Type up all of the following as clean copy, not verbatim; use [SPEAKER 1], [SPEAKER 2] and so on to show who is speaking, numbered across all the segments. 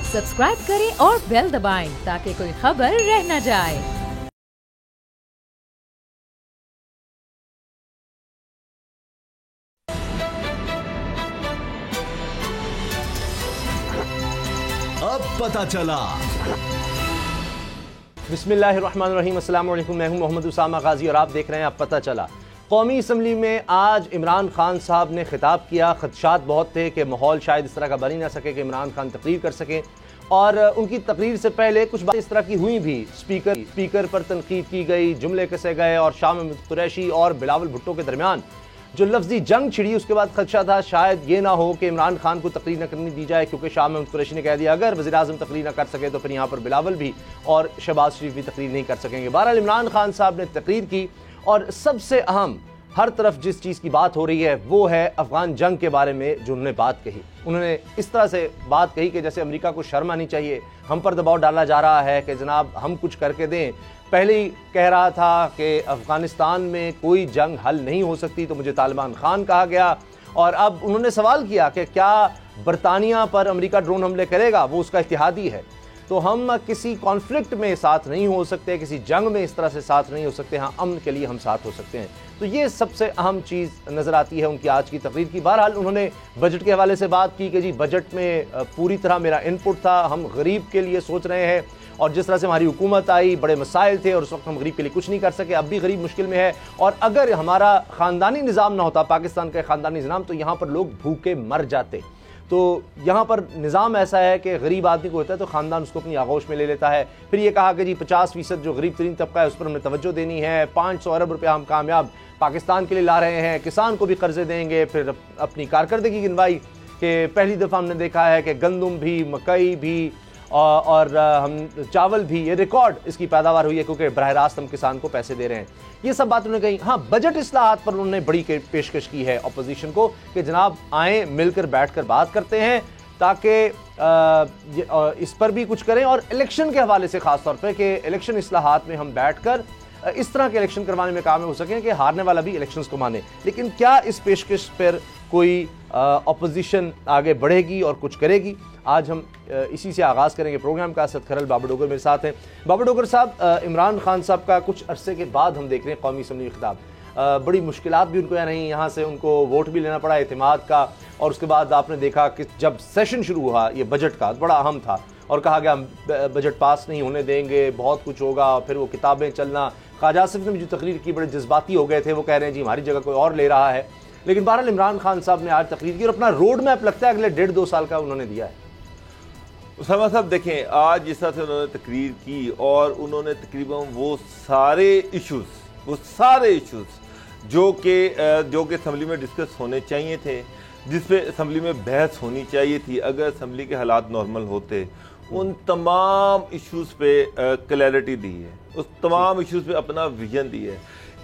[SPEAKER 1] Subscribe करें और bell दबाएं ताकि कोई खबर रह न जाए।
[SPEAKER 2] अब पता चला।
[SPEAKER 3] बिस्मिल्लाहिर्रहमानिर्रहीम, अस्सलाम वालेकुम। मैं हूं मोहम्मद उसामा गाजी और आप देख रहे हैं अब पता चला। कौमी असम्बली में आज इमरान खान साहब ने खिताब किया। खदशात बहुत थे कि माहौल शायद इस तरह का बन ही ना सके कि इमरान खान तकरीर कर सकें, और उनकी तकरीर से पहले कुछ बातें इस तरह की हुई भी। स्पीकर पर तनकीद की गई, जुमले कसे गए, और शाह महमूद कुरैशी और बिलावल भुट्टो के दरमियान जो लफ्जी जंग छिड़ी, उसके बाद खदशा था शायद ये ना हो कि इमरान खान को तकरीर न करनी दी जाए, क्योंकि शाह महमूद कुरैशी ने कह दिया अगर वज़ीर आज़म तकरीर न कर सके तो फिर यहाँ पर बिलावल भी और शहबाज शरीफ भी तकरीर नहीं कर सकेंगे। बहरहाल इमरान खान साहब ने तकरीर की, और सबसे अहम हर तरफ जिस चीज़ की बात हो रही है वो है अफ़गान जंग के बारे में जो उन्होंने बात कही। उन्होंने इस तरह से बात कही कि जैसे अमेरिका को शर्म आनी चाहिए, हम पर दबाव डाला जा रहा है कि जनाब हम कुछ करके दें। पहले ही कह रहा था कि अफ़गानिस्तान में कोई जंग हल नहीं हो सकती, तो मुझे तालिबान खान कहा गया। और अब उन्होंने सवाल किया कि क्या बरतानिया पर अमेरिका ड्रोन हमले करेगा, वो उसका इत्तेहादी है, तो हम किसी कॉन्फ्लिक्ट में साथ नहीं हो सकते, किसी जंग में इस तरह से साथ नहीं हो सकते, हाँ अमन के लिए हम साथ हो सकते हैं। तो ये सबसे अहम चीज़ नज़र आती है उनकी आज की तकरीर की। बहरहाल उन्होंने बजट के हवाले से बात की कि जी बजट में पूरी तरह मेरा इनपुट था, हम गरीब के लिए सोच रहे हैं, और जिस तरह से हमारी हुकूमत आई बड़े मसाइल थे और उस वक्त हम गरीब के लिए कुछ नहीं कर सके, अब भी गरीब मुश्किल में है, और अगर हमारा ख़ानदानी निज़ाम ना होता, पाकिस्तान का ख़ानदानी निज़ाम, तो यहाँ पर लोग भूखे मर जाते। तो यहाँ पर निज़ाम ऐसा है कि गरीब आदमी को होता है तो ख़ानदान उसको अपनी आगोश में ले लेता है। फिर ये कहा कि जी 50% जो गरीब तरीन तबका है उस पर हमें तवज्जो देनी है, 500 अरब रुपया हम कामयाब पाकिस्तान के लिए ला रहे हैं, किसान को भी कर्जे देंगे। फिर अपनी कारकर्दगी गिनवाई कि पहली दफ़ा हमने देखा है कि गंदम भी, मकई भी और हम चावल भी, ये रिकॉर्ड इसकी पैदावार हुई है क्योंकि बराह रास्त हम किसान को पैसे दे रहे हैं। ये सब बात उन्होंने कही। हाँ, बजट इस्लाहात पर उन्होंने बड़ी पेशकश की है अपोजिशन को कि जनाब आएँ मिलकर बैठकर बात करते हैं ताकि इस पर भी कुछ करें, और इलेक्शन के हवाले से ख़ास तौर पर कि इलेक्शन इस्लाहात में हम बैठकर इस तरह के इलेक्शन करवाने में कामयाब हो सकें कि हारने वाला भी इलेक्शंस को माने। लेकिन क्या इस पेशकश पर कोई अपोजिशन आगे बढ़ेगी और कुछ करेगी? आज हम इसी से आगाज़ करेंगे प्रोग्राम का। असद खरल बाबर डोगर मेरे साथ हैं। बाबर डोगर साहब, इमरान खान साहब का कुछ अरसे के बाद हम देख रहे हैं कौमी असम्बली में खिताब, बड़ी मुश्किलात भी उनको रही, यहाँ से उनको वोट भी लेना पड़ा एतमाद का, और उसके बाद आपने देखा कि जब सेशन शुरू हुआ ये बजट का बड़ा अहम था और कहा गया बजट पास नहीं होने देंगे, बहुत कुछ होगा, फिर वो किताबें चलना। ख्वाजा आसिफ ने भी जो तकरीर की बड़े जज्बाती हो गए थे, वो कह रहे हैं जी हमारी जगह कोई और ले रहा है। लेकिन बहरहाल इमरान खान साहब ने आज तकरीर की और अपना रोड मैप लगता है अगले 1.5-2 साल का उन्होंने दिया है।
[SPEAKER 4] उसामा साहब देखें, आज जिस तरह से उन्होंने तकरीर की और उन्होंने तकरीबन वो सारे इशूज़ जो कि असम्बली में डिस्कस होने चाहिए थे, जिस पे असम्बली में बहस होनी चाहिए थी अगर असम्बली के हालात नॉर्मल होते, उन तमाम इश्यूज़ पे क्लैरिटी दी है, उस तमाम इश्यूज़ पे अपना विजन दी है।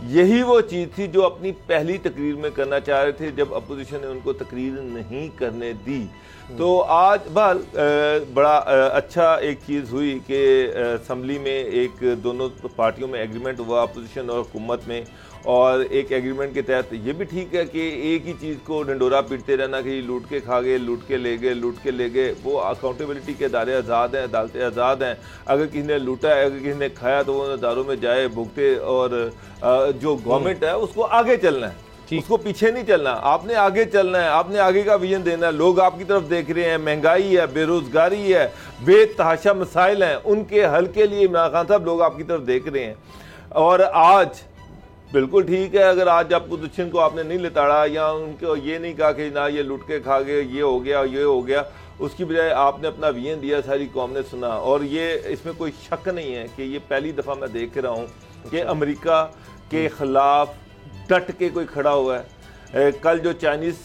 [SPEAKER 4] यही वो चीज़ थी जो अपनी पहली तकरीर में करना चाह रहे थे, जब अपोजिशन ने उनको तकरीर नहीं करने दी। तो आज बड़ा अच्छा एक चीज़ हुई कि असम्बली में एक दोनों पार्टियों में एग्रीमेंट हुआ, अपोजिशन और हुकूमत में, और एक एग्रीमेंट के तहत ये भी ठीक है कि एक ही चीज़ को डंडोरा पीटते रहना कि लूट के खा गए, लूट के ले गए, वो अकाउंटेबिलिटी के दायरे आज़ाद हैं, अदालतें आज़ाद हैं। अगर किसी ने लूटा है, अगर किसी ने खाया तो वो अदारों में जाए भुगते, और जो गवर्नमेंट है उसको आगे चलना है, उसको पीछे नहीं चलना। आपने आगे चलना है, आपने आगे का विजन देना है। लोग आपकी तरफ देख रहे हैं, महंगाई है, बेरोजगारी है, बेतहाशा मसाइल हैं, उनके हल के लिए इमरान खान साहब लोग आपकी तरफ देख रहे हैं। और आज बिल्कुल ठीक है, अगर आज अपोजिशन को आपने नहीं लताड़ा या उनको ये नहीं कहा कि ना ये लूट के खा गए, ये हो गया, उसकी बजाय आपने अपना विजन दिया, सारी कौम ने सुना। और ये इसमें कोई शक नहीं है कि ये पहली दफ़ा मैं देख रहा हूँ कि अमेरिका के ख़िलाफ़ डट के कोई खड़ा हुआ है। कल जो चाइनीज़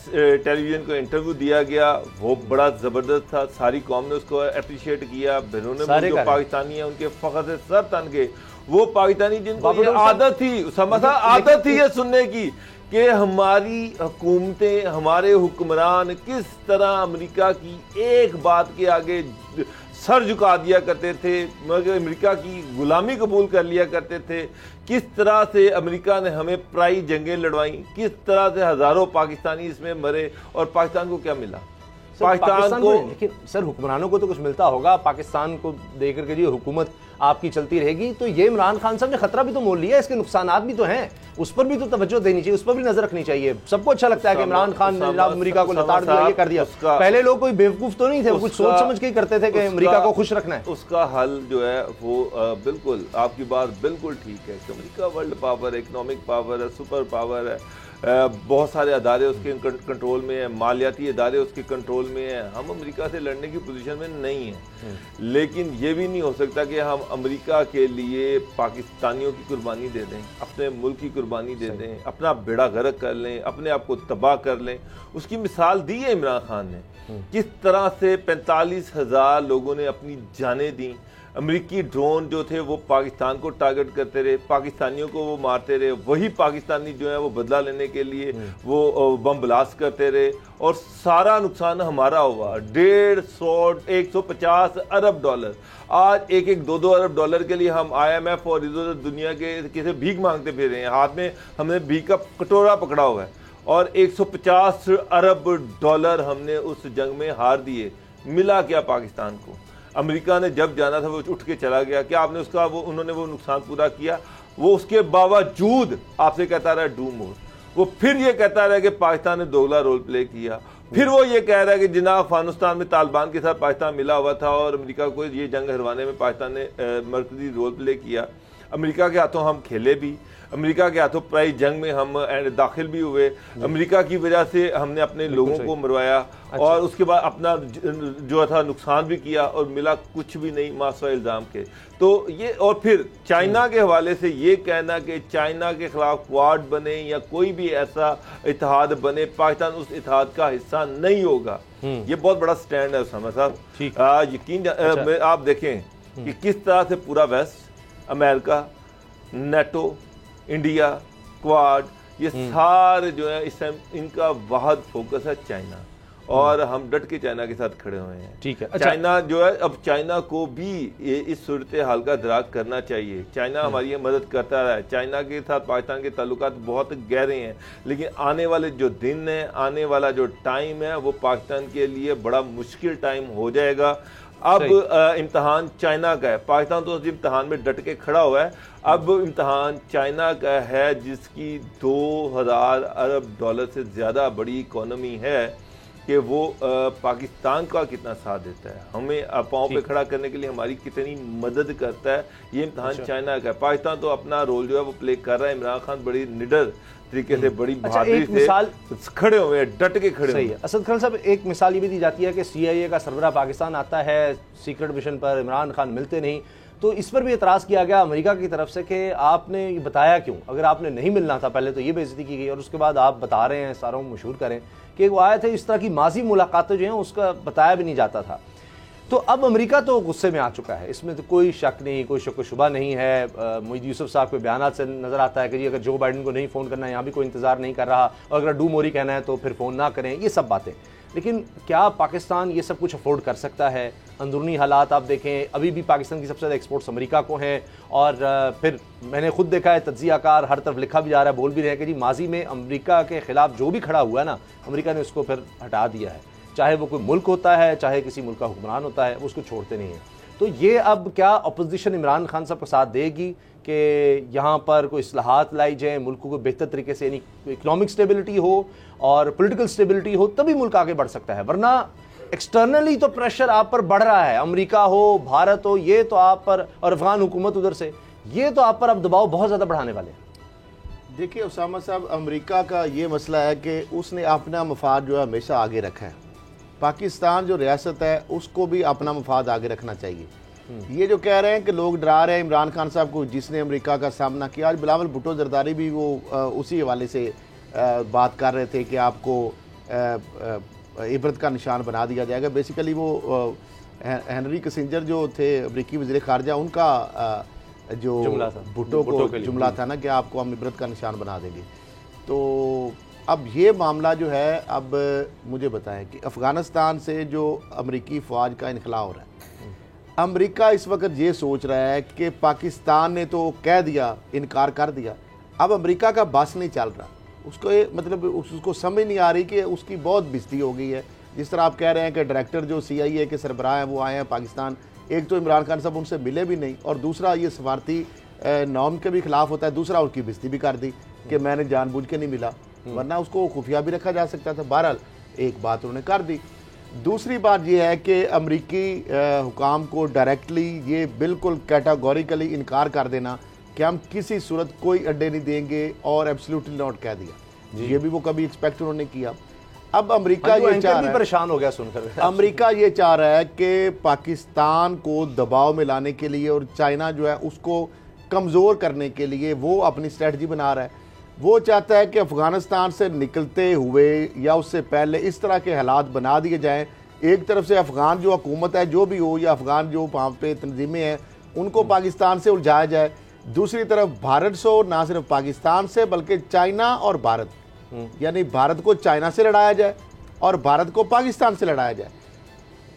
[SPEAKER 4] टेलीविज़न को इंटरव्यू दिया गया वो बड़ा ज़बरदस्त था, सारी कौम ने उसको अप्रिशिएट किया। उन्होंने जो पाकिस्तानी है उनके फ़ख्र से सर तन के, वो पाकिस्तानी जिनको ये आदत थी ये सुनने की कि हमारी हुकूमतें, हमारे हुक्मरान किस तरह अमेरिका की एक बात के आगे सर झुका दिया करते थे, मगर अमेरिका की गुलामी कबूल कर लिया करते थे। किस तरह से अमेरिका ने हमें पराई जंगें लड़वाई, किस तरह से हज़ारों पाकिस्तानी इसमें मरे, और पाकिस्तान को क्या मिला? पाकिस्तान को,
[SPEAKER 3] लेकिन सर हुक्मरानों को तो कुछ मिलता होगा, पाकिस्तान को देकर के जो हुकूमत आपकी चलती रहेगी, तो ये इमरान खान साहब ने खतरा भी तो मोल लिया, इसके नुकसानात भी तो हैं, उस पर भी तो तवज्जो देनी चाहिए, उस पर भी नजर रखनी चाहिए। सबको अच्छा लगता है कि इमरान खान ने जनाब अमेरिका को लताड़ दिया, ये कर दिया। पहले लोग कोई बेवकूफ तो नहीं थे, वो कुछ सोच समझ के ही करते थे कि अमेरिका को खुश रखना है।
[SPEAKER 4] उसका हल जो है वो बिल्कुल, आपकी बात बिल्कुल ठीक है कि America world power, economic power है, सुपर पावर है, बहुत सारे अदारे उसके कंट्रोल में है, मालियाती अदारे उसके कंट्रोल में है। हम अमेरिका से लड़ने की पोजीशन में नहीं है, लेकिन ये भी नहीं हो सकता कि हम अमेरिका के लिए पाकिस्तानियों की कुर्बानी दे दें, अपने मुल्क की कुर्बानी दे दें, अपना बेड़ा गर्क कर लें, अपने आप को तबाह कर लें। उसकी मिसाल दी है इमरान खान ने, किस तरह से 45,000 लोगों ने अपनी जानें दी। अमेरिकी ड्रोन जो थे वो पाकिस्तान को टारगेट करते रहे, पाकिस्तानियों को वो मारते रहे, वही पाकिस्तानी जो है वो बदला लेने के लिए वो बम ब्लास्ट करते रहे, और सारा नुकसान हमारा हुआ। 150 अरब डॉलर, आज एक 2 अरब डॉलर के लिए हम IMF और इधर दुनिया के किसी भीख मांगते फिर रहे हैं, हाथ में हमने भीख का कटोरा पकड़ा हुआ है, और 150 अरब डॉलर हमने उस जंग में हार दिए। मिला क्या पाकिस्तान को? अमेरिका ने जब जाना था वो उठ के चला गया, क्या आपने उसका उन्होंने वो नुकसान पूरा किया? वो उसके बावजूद आपसे कहता रहा डू मोर, वो फिर ये कहता रहा कि पाकिस्तान ने दोगला रोल प्ले किया, फिर वो ये कह रहा है कि जनाब अफगानिस्तान में तालिबान के साथ पाकिस्तान मिला हुआ था और अमेरिका को ये जंग हरवाने में पाकिस्तान ने मरकजी रोल प्ले किया। अमेरिका के हाथों हम खेले भी, अमेरिका के हाथों प्राइस जंग में हम दाखिल भी हुए, अमेरिका की वजह से हमने अपने लोगों को मरवाया, अच्छा। और उसके बाद अपना जो था नुकसान भी किया और मिला कुछ भी नहीं, मासवा इल्ज़ाम के। तो ये, और फिर चाइना के हवाले से ये कहना कि चाइना के खिलाफ क्वाड बने या कोई भी ऐसा इत्तेहाद बने, पाकिस्तान उस इत्तेहाद का हिस्सा नहीं होगा, ये बहुत बड़ा स्टैंड है उसामा साहब। यकीन आप देखें कि किस तरह से पूरा west, America, NATO, India, Quad, ये सारे जो है इस टाइम इनका वाहद फोकस है चाइना, और हम डट के चाइना के साथ खड़े हुए हैं।
[SPEAKER 3] ठीक है,
[SPEAKER 4] अच्छा। चाइना जो है, अब चाइना को भी इस सूरत हाल का इदराक करना चाहिए। चाइना हमारी मदद करता रहा है, चाइना के साथ पाकिस्तान के ताल्लुकात बहुत गहरे हैं, लेकिन आने वाले जो दिन है, आने वाला जो टाइम है, वो पाकिस्तान के लिए बड़ा मुश्किल टाइम हो जाएगा। अब इम्तहान चाइना का है, पाकिस्तान तो उस इम्तहान में डट के खड़ा हुआ है। अब इम्तहान चाइना का है जिसकी 2000 अरब डॉलर से ज़्यादा बड़ी इकोनॉमी है, कि वो पाकिस्तान का कितना साथ देता है, हमें पाँव पे खड़ा करने के लिए हमारी कितनी मदद करता है। ये इम्तहान चाइना का है। पाकिस्तान तो अपना रोल जो है वो प्ले कर रहा है। इमरान खान बड़ी निडर तरीके से, बड़ी बहादुरी से खड़े हुए हैं, डट के खड़े हुए हैं।
[SPEAKER 3] असद खान साहब, एक मिसाल ये भी दी जाती है कि CIA का सरबराह पाकिस्तान आता है सीक्रेट मिशन पर, इमरान खान मिलते नहीं, तो इस पर भी एतराज़ किया गया अमेरिका की तरफ से कि आपने ये बताया क्यों? अगर आपने नहीं मिलना था पहले तो ये बेइज्जती की गई, और उसके बाद आप बता रहे हैं, सारों को मशहूर करें कि वो आए थे, इस तरह की माजी मुलाकातें जो हैं उसका बताया भी नहीं जाता था। तो अब अमेरिका तो गुस्से में आ चुका है, इसमें तो कोई शक नहीं, कोई शक व शुबा नहीं है। मोईद यूसुफ साहब के बयान से नज़र आता है कि जी अगर जो बाइडन को नहीं फ़ोन करना है, यहाँ भी कोई इंतज़ार नहीं कर रहा, और अगर डू मोरी कहना है तो फिर फ़ोन ना करें, ये सब बातें। लेकिन क्या पाकिस्तान ये सब कुछ अफोर्ड कर सकता है? अंदरूनी हालात आप देखें, अभी भी पाकिस्तान की सबसे ज़्यादा एक्सपोर्ट्स अमेरिका को हैं, और फिर मैंने खुद देखा है, तज्ज़ियाकार हर तरफ लिखा भी जा रहा है, बोल भी रहे हैं कि जी माजी में अमेरिका के ख़िलाफ़ जो भी खड़ा हुआ है ना, अमेरिका ने उसको फिर हटा दिया है, चाहे वो कोई मुल्क होता है, चाहे किसी मुल्क का हुक्मरान होता है, वो उसको छोड़ते नहीं है। तो ये अब क्या अपोजिशन इमरान खान साहब का साथ देगी कि यहाँ पर कोई इस्लाहात लाई जाए, मुल्क को बेहतर तरीके से, यानी इकनॉमिक स्टेबिलिटी हो और पॉलिटिकल स्टेबिलिटी हो, तभी मुल्क आगे बढ़ सकता है? वरना एक्सटर्नली तो प्रेशर आप पर बढ़ रहा है, अमेरिका हो, भारत हो, ये तो आप पर, और अफगान हुकूमत उधर से, ये तो आप पर अब दबाव बहुत ज़्यादा बढ़ाने वाले हैं।
[SPEAKER 5] देखिए उसामा साहब, अमेरिका का ये मसला है कि उसने अपना मफाद जो है हमेशा आगे रखा है। पाकिस्तान जो रियासत है उसको भी अपना मफाद आगे रखना चाहिए। ये जो कह रहे हैं कि लोग डरा रहे हैं इमरान खान साहब को, जिसने अमेरिका का सामना किया, आज बिलावल भुट्टो जरदारी भी वो उसी हवाले से बात कर रहे थे कि आपको इबरत का निशान बना दिया जाएगा। बेसिकली वो हेनरी किसिंजर जो थे अमरीकी वज़ीर ख़ारजा, उनका जो भुट्टो को जुमला था ना कि आपको हम इबरत का निशान बना देंगे। तो अब ये मामला जो है, अब मुझे बताएं कि अफ़गानिस्तान से जो अमरीकी फ़ौज का इनखला हो रहा है, अमेरिका इस वक्त ये सोच रहा है कि पाकिस्तान ने तो कह दिया, इनकार कर दिया, अब अमेरिका का बस नहीं चल रहा, उसको मतलब उसको समझ नहीं आ रही कि उसकी बहुत बेइज्जती हो गई है, जिस तरह आप कह रहे हैं कि डायरेक्टर जो CIA के सरबराह हैं वो आए हैं पाकिस्तान, एक तो इमरान खान साहब उनसे मिले भी नहीं, और दूसरा ये सफारती नॉर्म के भी खिलाफ होता है, दूसरा उनकी बेइज्जती भी कर दी कि मैंने जानबूझ के नहीं मिला, वरना उसको खुफिया भी रखा जा सकता था। बहरहाल एक बात उन्होंने कर दी। दूसरी बात यह है कि अमरीकी हुकाम को डायरेक्टली ये बिल्कुल कैटेगोरिकली इनकार कर देना कि हम किसी सूरत कोई अड्डे नहीं देंगे और एब्सोल्युटली नॉट कह दिया, ये भी वो कभी एक्सपेक्ट उन्होंने किया। अब अमेरिका ये चाह रहा है,
[SPEAKER 3] परेशान हो गया सुनकर,
[SPEAKER 5] अमेरिका ये चाह रहा है कि पाकिस्तान को दबाव में लाने के लिए और चाइना जो है उसको कमज़ोर करने के लिए वो अपनी स्ट्रेटजी बना रहा है। वो चाहता है कि अफ़गानिस्तान से निकलते हुए या उससे पहले इस तरह के हालात बना दिए जाएं, एक तरफ से अफ़गान जो हुकूमत है जो भी हो या अफ़गान जो वहाँ पे तंजीमें हैं उनको पाकिस्तान से उलझाया जाए, दूसरी तरफ भारत से, ना सिर्फ पाकिस्तान से बल्कि चाइना और भारत, यानी भारत को चाइना से लड़ाया जाए और भारत को पाकिस्तान से लड़ाया जाए।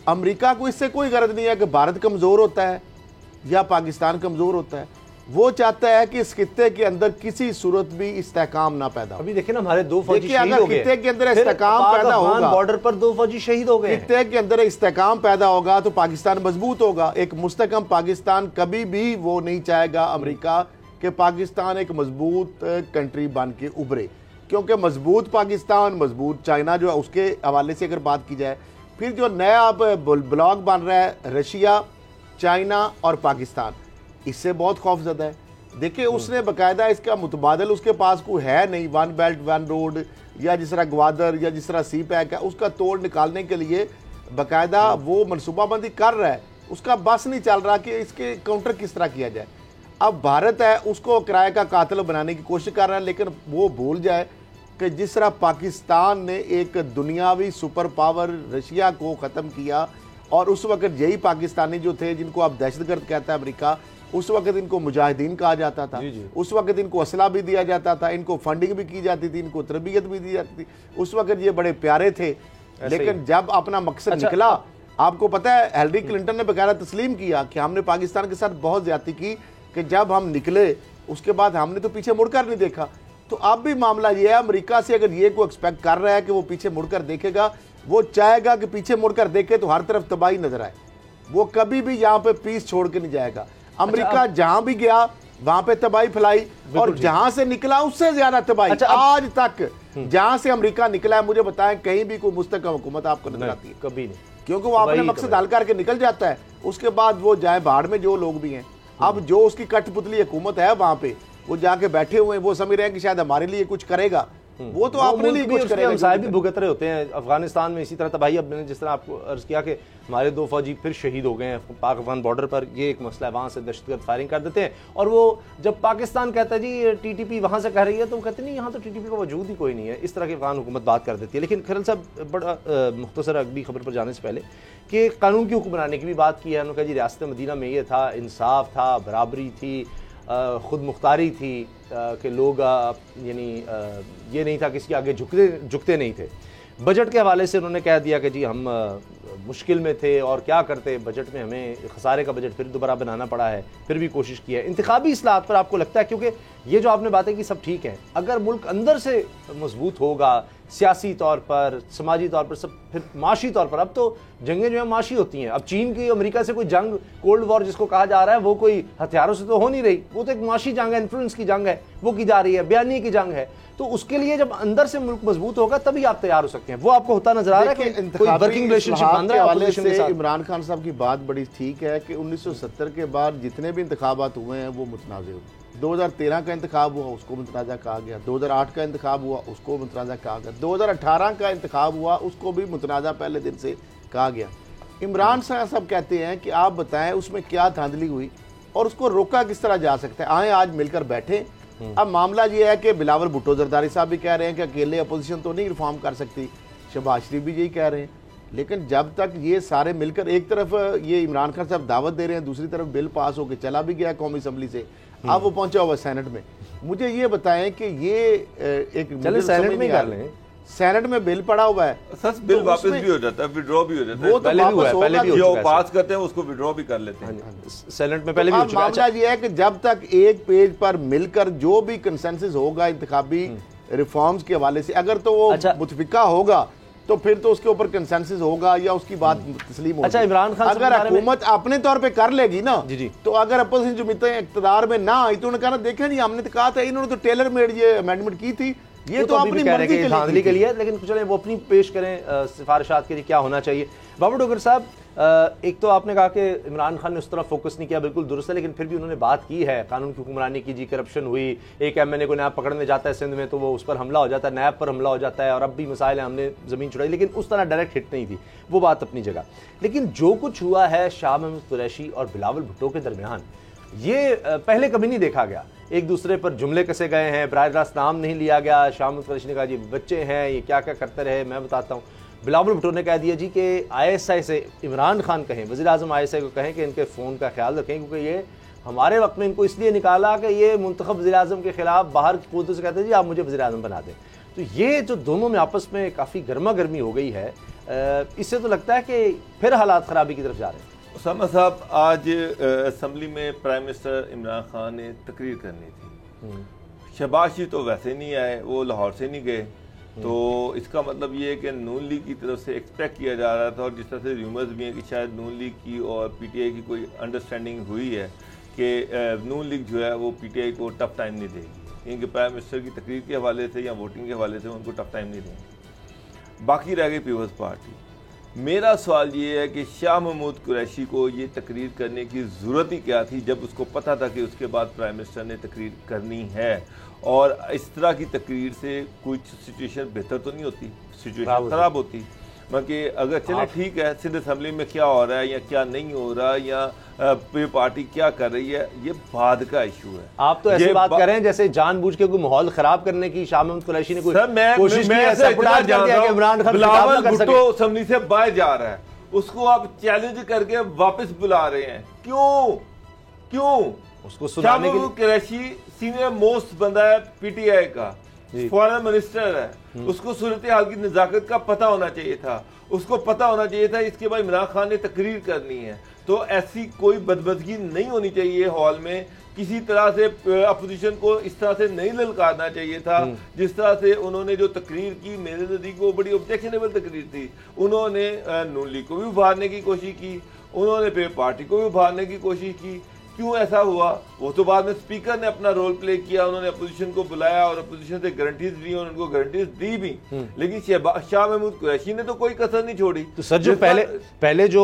[SPEAKER 5] अमेरिका को इससे कोई गरज नहीं है कि भारत कमज़ोर होता है या पाकिस्तान कमज़ोर होता है, वो चाहता है कि इस खित्ते के अंदर किसी सूरत भी इस्तेकाम ना पैदा हो।
[SPEAKER 3] अभी देखिए ना, हमारे 2 फौजी शहीद
[SPEAKER 5] अगर
[SPEAKER 3] हो गए,
[SPEAKER 5] खित्ते के अंदर इस्तेकाम पैदा होगा,
[SPEAKER 3] बॉर्डर पर 2 फौजी शहीद हो गए,
[SPEAKER 5] खित्ते के अंदर इस्तेकाम पैदा होगा तो पाकिस्तान मजबूत होगा। एक मुस्तकम पाकिस्तान कभी भी वो नहीं चाहेगा अमेरिका कि पाकिस्तान एक मजबूत कंट्री बन के उभरे, क्योंकि मजबूत पाकिस्तान, मजबूत चाइना जो है उसके हवाले से अगर बात की जाए, फिर जो नया अब ब्लॉक बन रहा है रशिया, चाइना और पाकिस्तान, इससे बहुत खौफजदा है। देखिए उसने बाकायदा इसका मुतबादल उसके पास कोई है नहीं, 1 बेल्ट 1 रोड या जिस तरह ग्वादर या जिस तरह CPEC है उसका तोड़ निकालने के लिए बाकायदा वो मनसूबाबंदी कर रहा है, उसका बस नहीं चल रहा कि इसके काउंटर किस तरह किया जाए। अब भारत है उसको किराए का कातिल बनाने की कोशिश कर रहा है, लेकिन वो भूल जाए कि जिस तरह पाकिस्तान ने एक दुनियावी सुपर पावर रशिया को ख़त्म किया, और उस वक्त यही पाकिस्तानी जो थे जिनको अब दहशतगर्द कहता है अमेरिका, उस वक्त इनको मुजाहिदीन कहा जाता था, उस वक्त इनको असला भी दिया जाता था, इनको फंडिंग भी की जाती थी, इनको तरबियत भी दी जाती थी, उस वक्त ये बड़े प्यारे थे। लेकिन जब अपना मकसद निकला, आपको पता है हिलरी क्लिंटन ने बकायदा तस्लीम किया कि हमने पाकिस्तान के साथ बहुत ज्यादती की, कि जब हम निकले उसके बाद हमने तो पीछे मुड़कर नहीं देखा। तो अब भी मामला ये है, अमेरिका से अगर ये को एक्सपेक्ट कर रहा है कि वो पीछे मुड़कर देखेगा, वो चाहेगा कि पीछे मुड़कर देखे तो हर तरफ तबाही नजर आए, वो कभी भी यहाँ पे पीस छोड़ के नहीं जाएगा। अमेरिका जहां भी गया वहां पे तबाही फैलाई, और जहां से निकला उससे ज्यादा तबाही। आज तक जहां से अमेरिका निकला है, मुझे बताएं कहीं भी कोई मुस्तकिल हुकूमत आपको नजर आती है?
[SPEAKER 3] कभी नहीं,
[SPEAKER 5] क्योंकि वो अपने मकसद हल करके निकल जाता है, उसके बाद वो जाए बाढ़ में जो लोग भी हैं। अब जो उसकी कठपुतली हुकूमत है वहां पे वो जाके बैठे हुए हैं, वो समझ रहे हैं कि शायद हमारे लिए कुछ करेगा, वो तो अपने लिए कुछ करेगा।
[SPEAKER 3] हमसाए भी भुगत रहे होते हैं अफगानिस्तान में इसी तरह तबाही। अब मैंने जिस तरह आपको अर्ज किया कि हमारे 2 फौजी फिर शहीद हो गए हैं पाक अफगान बॉर्डर पर, ये एक मसला है, वहाँ से दहशतगर्द फायरिंग कर देते हैं। और वो जब पाकिस्तान कहता है जी TTP वहाँ से कह रही है, तो वो कहते नहीं यहाँ तो TTP का वजूद ही कोई नहीं है, इस तरह की अफगान हुकूमत बात कर देती है। लेकिन खैरल साहब बड़ा मुख्तसर अगली खबर पर जाने से पहले कि कानून की हुक्मरानी की भी बात की है, उन्होंने कहा जी रियासत मदीना में ये था, इंसाफ था, बराबरी थी, खुद मुख्तारी थी कि लोग यानी ये नहीं था किसी के आगे झुकते नहीं थे। बजट के हवाले से उन्होंने कह दिया कि जी हम मुश्किल में थे और क्या करते, बजट में हमें खसारे का बजट फिर दोबारा बनाना पड़ा है, फिर भी कोशिश की है। इंतखाबी इस्लाहात पर आपको लगता है, क्योंकि ये जो आपने बातें की सब ठीक है, अगर मुल्क अंदर से मजबूत होगा सियासी तौर पर, समाजी तौर पर, सब फिर माशी तौर पर, अब तो जंगें जो है माशी होती हैं। अब चीन की अमेरिका से कोई जंग, कोल्ड वॉर जिसको कहा जा रहा है, वो कोई हथियारों से तो हो नहीं रही, वो तो एक माशी जंग है, इन्फ्लुएंस की जंग है, वो की जा रही है, बयानी की जंग है। तो उसके लिए जब अंदर से मुल्क मजबूत होगा तभी आप तैयार हो सकते हैं। वो आपको होता नजर आ रहा है कि कोई वर्किंग रिलेशनशिप बन रहा है ऑपोजिशन के साथ।
[SPEAKER 5] इमरान खान साहब की बात बड़ी ठीक है कि 1970 के बाद जितने भी इंतखाबात हुए हैं वो मुतनाज़ हुए। 2013 का इंतखाब हुआ, उसको मुतनाज़ा कहा गया। 2008 का इंतखाब हुआ, उसको मुतनाज़ा कहा गया। 2018 का इंतखाब हुआ, उसको भी मुतनाज़ा पहले दिन से कहा गया। इमरान साहब कहते हैं कि आप बताएं उसमें क्या धांधली हुई और उसको रोका किस तरह जा सकता है, आए आज मिलकर बैठे। अब मामला ये है कि बिलावल भुट्टो जरदारी साहब भी कह रहे हैं कि अकेले अपोजिशन तो नहीं रिफॉर्म कर सकती, शहबाज शरीफ भी यही कह रहे हैं। लेकिन जब तक ये सारे मिलकर, एक तरफ ये इमरान खान साहब दावत दे रहे हैं, दूसरी तरफ बिल पास होकर चला भी गया कौमी असम्बली से, अब वो पहुंचा हुआ सेनेट में। मुझे ये बताएं कि ये एक
[SPEAKER 3] सेनेट में कर लें,
[SPEAKER 5] सेनेट में बिल पड़ा हुआ है,
[SPEAKER 4] सर बिल तो वापस भी हो जाता है, विड्रॉ भी हो जाता है,
[SPEAKER 5] वो तो पहले भी
[SPEAKER 4] जो पास करते हैं उसको विड्रॉ भी कर लेते हैं
[SPEAKER 3] सेनेट में पहले भी हो चुका है।
[SPEAKER 5] मामला ये है कि जब तक एक पेज पर मिलकर जो भी कंसेंसस होगा इंतखाबी रिफॉर्म्स के हवाले से, अगर तो वो मुतफिका होगा तो फिर तो उसके ऊपर कंसेंसस होगा या उसकी बात तस्लीम होगी।
[SPEAKER 3] अच्छा, इमरान खान
[SPEAKER 5] अगर हुकूमत अपने तौर पे कर लेगी ना,
[SPEAKER 3] जी।
[SPEAKER 5] तो अगर अपोजिशन जमातें इक़्तिदार में ना आई तो उन्होंने कहा देखें जी हमने तो कहा था, इन्होंने तो टेलर मेड ये अमेंडमेंट की थी, ये तो अपनी मर्जी के
[SPEAKER 3] धांधली के लिए, लेकिन चले वो अपनी पेश करें सिफारिशात के लिए क्या होना चाहिए। बाबू डोगर साहब, एक तो आपने कहा कि इमरान खान ने उस तरह फोकस नहीं किया, बिल्कुल दुरुस्त है, लेकिन फिर भी उन्होंने बात की है कानून की हुक्मरानी की, जी करप्शन हुई, एक MNA को नैब पकड़ने जाता है सिंध में तो वो उस पर हमला हो जाता है, नैब पर हमला हो जाता है, और अब भी मसाइल है, हमने ज़मीन छुड़ाई, लेकिन उस तरह डायरेक्ट हिट नहीं थी, वो बात अपनी जगह। लेकिन जो कुछ हुआ है शाह महमूद कुरैशी और बिलावल भुट्टो के दरमियान, ये पहले कभी नहीं देखा गया। एक दूसरे पर जुमले कसे गए हैं, बराह रास्त नाम नहीं लिया गया। शाह महमूद कुरैशी ने कहा जी बच्चे हैं, ये क्या क्या करते रहे, मैं बताता हूँ। बिलावल भुट्टो ने कह दिया जी कि ISI से इमरान खान कहें, वज़ीर-ए-आज़म ISI को कहें कि इनके फ़ोन का ख्याल रखें, क्योंकि ये हमारे वक्त में इनको इसलिए निकाला कि ये मुंतखब वज़ीर-ए-आज़म के ख़िलाफ़ बाहर की क़ुव्वतों से कहते हैं जी आप मुझे वज़ीर-ए-आज़म बना दें। तो ये जो दोनों में आपस में काफ़ी गर्मा गर्मी हो गई है, इससे तो लगता है कि फिर हालात ख़राबी की तरफ जा रहे हैं।
[SPEAKER 4] उसामा साहब, आज असम्बली में प्राइम मिनिस्टर इमरान खान ने तकरीर करनी थी। शहबाज तो वैसे नहीं आए, वो लाहौर से नहीं गए, तो इसका मतलब ये है कि नून लीग की तरफ से एक्सपेक्ट किया जा रहा था, और जिस तरह से र्यूमर्स भी हैं कि शायद नून लीग की और PTI की कोई अंडरस्टैंडिंग हुई है कि नून लीग जो है वो PTI को टफ टाइम नहीं देगी, क्योंकि प्राइम मिनिस्टर की तकरीर के हवाले से या वोटिंग के हवाले से उनको टफ टाइम नहीं देंगे। बाकी रह गई पीपल्स पार्टी। मेरा सवाल ये है कि शाह महमूद कुरैशी को ये तकरीर करने की ज़रूरत ही क्या थी, जब उसको पता था कि उसके बाद प्राइम मिनिस्टर ने तकरीर करनी है, और इस तरह की तकरीर से कुछ सिचुएशन बेहतर तो नहीं होती, सिचुएशन ख़राब होती। बाकी अगर चले ठीक है, सिंध असम्बली में क्या हो रहा है या क्या नहीं हो रहा, या पार्टी क्या कर रही है, ये बाद का इशू है।
[SPEAKER 3] आप तो ऐसी बात कर रहे हैं जैसे जानबूझ के कोई माहौल खराब करने की शाह महमूद कुरैशी ने कोई कोशिश की है।
[SPEAKER 4] बिलावल भुट्टो असम्बली से बाहर जा रहा है, उसको आप चैलेंज करके वापस बुला रहे हैं, क्यों? उसको सुनाने के लिए कुरैशी सीनियर मोस्ट बंदा है PTI का, फॉरेन मिनिस्टर है, उसको सूरत हाल की नजाकत का पता होना चाहिए था, उसको पता होना चाहिए था इसके बाद इमरान खान ने तकरीर करनी है, तो ऐसी कोई बदबदगी नहीं होनी चाहिए हॉल में, किसी तरह से अपोजिशन को इस तरह से नहीं ललकारना चाहिए था जिस तरह से उन्होंने जो तकरीर की। मेरे नज़दीक वो बड़ी ऑब्जेक्शनेबल तकरीर थी। उन्होंने नून लीग को भी उभारने की कोशिश की, उन्होंने पे पार्टी को भी उभारने की कोशिश की। क्यों ऐसा हुआ? वो तो बाद में स्पीकर ने अपना रोल प्ले किया, उन्होंने अपोजिशन को बुलाया और अपोजिशन से गारंटीज ली और उनको गारंटीज दी भी, लेकिन शाह महमूद कुरैशी ने तो कोई कसर नहीं छोड़ी।
[SPEAKER 3] तो सर जो पहले जो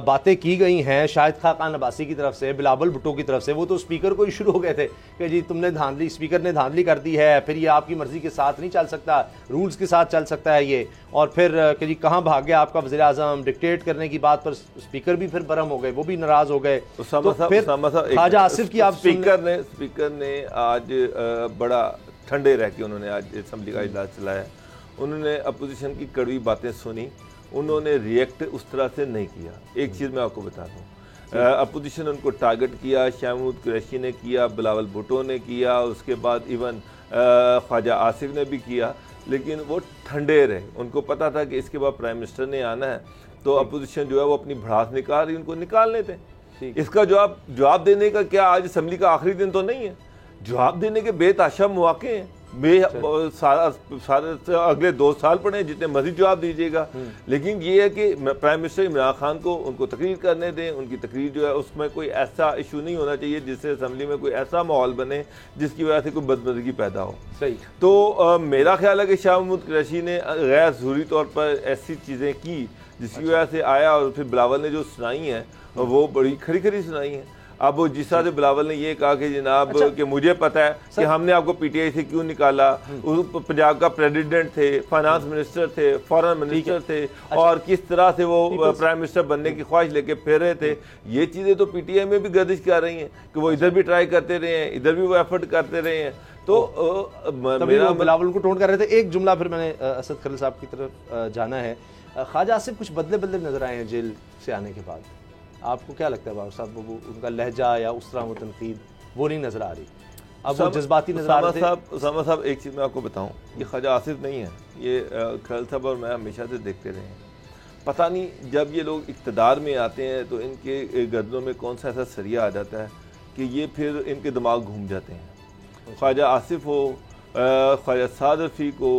[SPEAKER 3] बातें की गई हैं शाहिद खान अब्बासी की तरफ से, बिलावल भुट्टो की तरफ से, वो तो स्पीकर को ही शुरू हो गए थे कि जी तुमने धांधली, स्पीकर ने धांधली कर दी है, फिर ये आपकी मर्जी के साथ नहीं चल सकता, रूल्स के साथ चल सकता है ये, और फिर कि जी कहाँ भाग गया आपका वज़ीर आज़म, डिक्टेट करने की बात पर स्पीकर भी फिर बरहम हो गए, वो भी नाराज हो गए। ख्वाजा आसिफ की आप
[SPEAKER 4] स्पीकर ने आज बड़ा ठंडे रह के उन्होंने आज असम्बली का इजलास चलाया, उन्होंने अपोजिशन की कड़वी बातें सुनी, उन्होंने रिएक्ट उस तरह से नहीं किया। एक चीज़ मैं आपको बता दूँ, अपोजिशन उनको टारगेट किया, शाह महमूद कुरैशी ने किया, बिलावल भुट्टो ने किया, उसके बाद इवन ख्वाजा आसिफ ने भी किया, लेकिन वो ठंडे रहे। उनको पता था कि इसके बाद प्राइम मिनिस्टर ने आना है, तो अपोजिशन जो है वो अपनी भड़ास निकाल रही, उनको निकालने दें। इसका जवाब देने का क्या आज असम्बली का आखिरी दिन तो नहीं है, जवाब देने के बेतहाशा मौके हैं, सारे अगले 2 साल पड़े, जितने मर्जी जवाब दीजिएगा। लेकिन ये है कि प्राइम मिनिस्टर इमरान खान को उनको तकरीर करने दें, उनकी तकरीर जो है उसमें कोई ऐसा इशू नहीं होना चाहिए जिससे असम्बली में कोई ऐसा माहौल बने जिसकी वजह से कोई बदमज़गी पैदा हो।
[SPEAKER 3] सही।
[SPEAKER 4] तो मेरा ख्याल है कि शाह महमूद कुरैशी ने गैर ज़रूरी तौर पर ऐसी चीज़ें की जिसकी वजह से आया, और फिर बिलावल ने जो सुनाई है वो बड़ी खरी खरी सुनाई है। अब जिस तरह से बिलावल ने ये कहा कि जनाब कि मुझे पता है कि हमने आपको PTI से क्यों निकाला, पंजाब का प्रेसिडेंट थे, फाइनेंस मिनिस्टर थे, फॉरेन मिनिस्टर थे, और किस तरह से वो प्राइम मिनिस्टर बनने की ख्वाहिश लेके फिर रहे थे। ये चीज़ें तो PTI में भी गर्दिश कर रही हैं कि वो इधर भी ट्राई करते रहे हैं, इधर भी वो एफर्ट करते रहे हैं। तो
[SPEAKER 3] मेरा बिलावल को टोन कर रहे थे। एक जुमला फिर मैंने असद खलील साहब की तरफ जाना है। ख्वाजा आसिफ कुछ बदले नजर आए हैं जेल से आने के बाद, आपको क्या लगता है बाबू साहब, वो उनका लहजा या उस तरह वो तनकीद वो नहीं नजर आ रही, अब वो जज्बाती नजर आ रहे थे?
[SPEAKER 4] उसामा साहब, एक चीज़ मैं आपको बताऊं, ये ख्वाजा आसिफ नहीं है, ये खलील साहब और मैं हमेशा से देखते रहे हैं। पता नहीं जब ये लोग इक़्तिदार में आते हैं तो इनके गर्दनों में कौन सा ऐसा सरिया आ जाता है कि ये फिर इनके दिमाग घूम जाते हैं। ख्वाजा आसिफ हो, ख्वाजा साद रफ़ीक हो,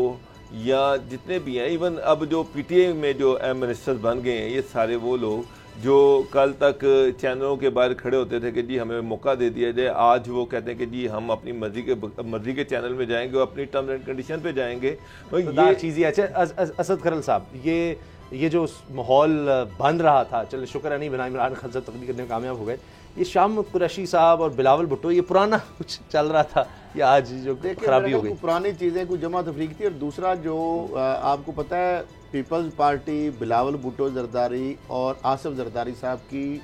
[SPEAKER 4] या जितने भी हैं, इवन अब जो पीटीआई में जो मिनिस्टर्स बन गए हैं, ये सारे वो लोग जो कल तक चैनलों के बाहर खड़े होते थे कि जी हमें मौका दे दिया जाए, आज वो कहते हैं कि जी हम अपनी मर्जी के चैनल में जाएंगे और अपनी टर्म्स एंड कंडीशन पे जाएंगे। तो
[SPEAKER 3] ये चीज़ अच्छा असद खरल साहब, ये जो माहौल बन रहा था, चलो शुक्र है नहीं बना, इमरान खान साहब तकलीफ करने में कामयाब हो गए। ये शाम कुरैशी साहब और बिलावल भुट्टो, ये पुराना कुछ चल रहा था, ये आज जो खराबी हो गई,
[SPEAKER 5] पुरानी चीज़ें कुछ जमा तफरीक थी। और दूसरा जो आपको पता है, पीपल्स पार्टी बिलावल भुट्टो जरदारी और आसिफ जरदारी साहब की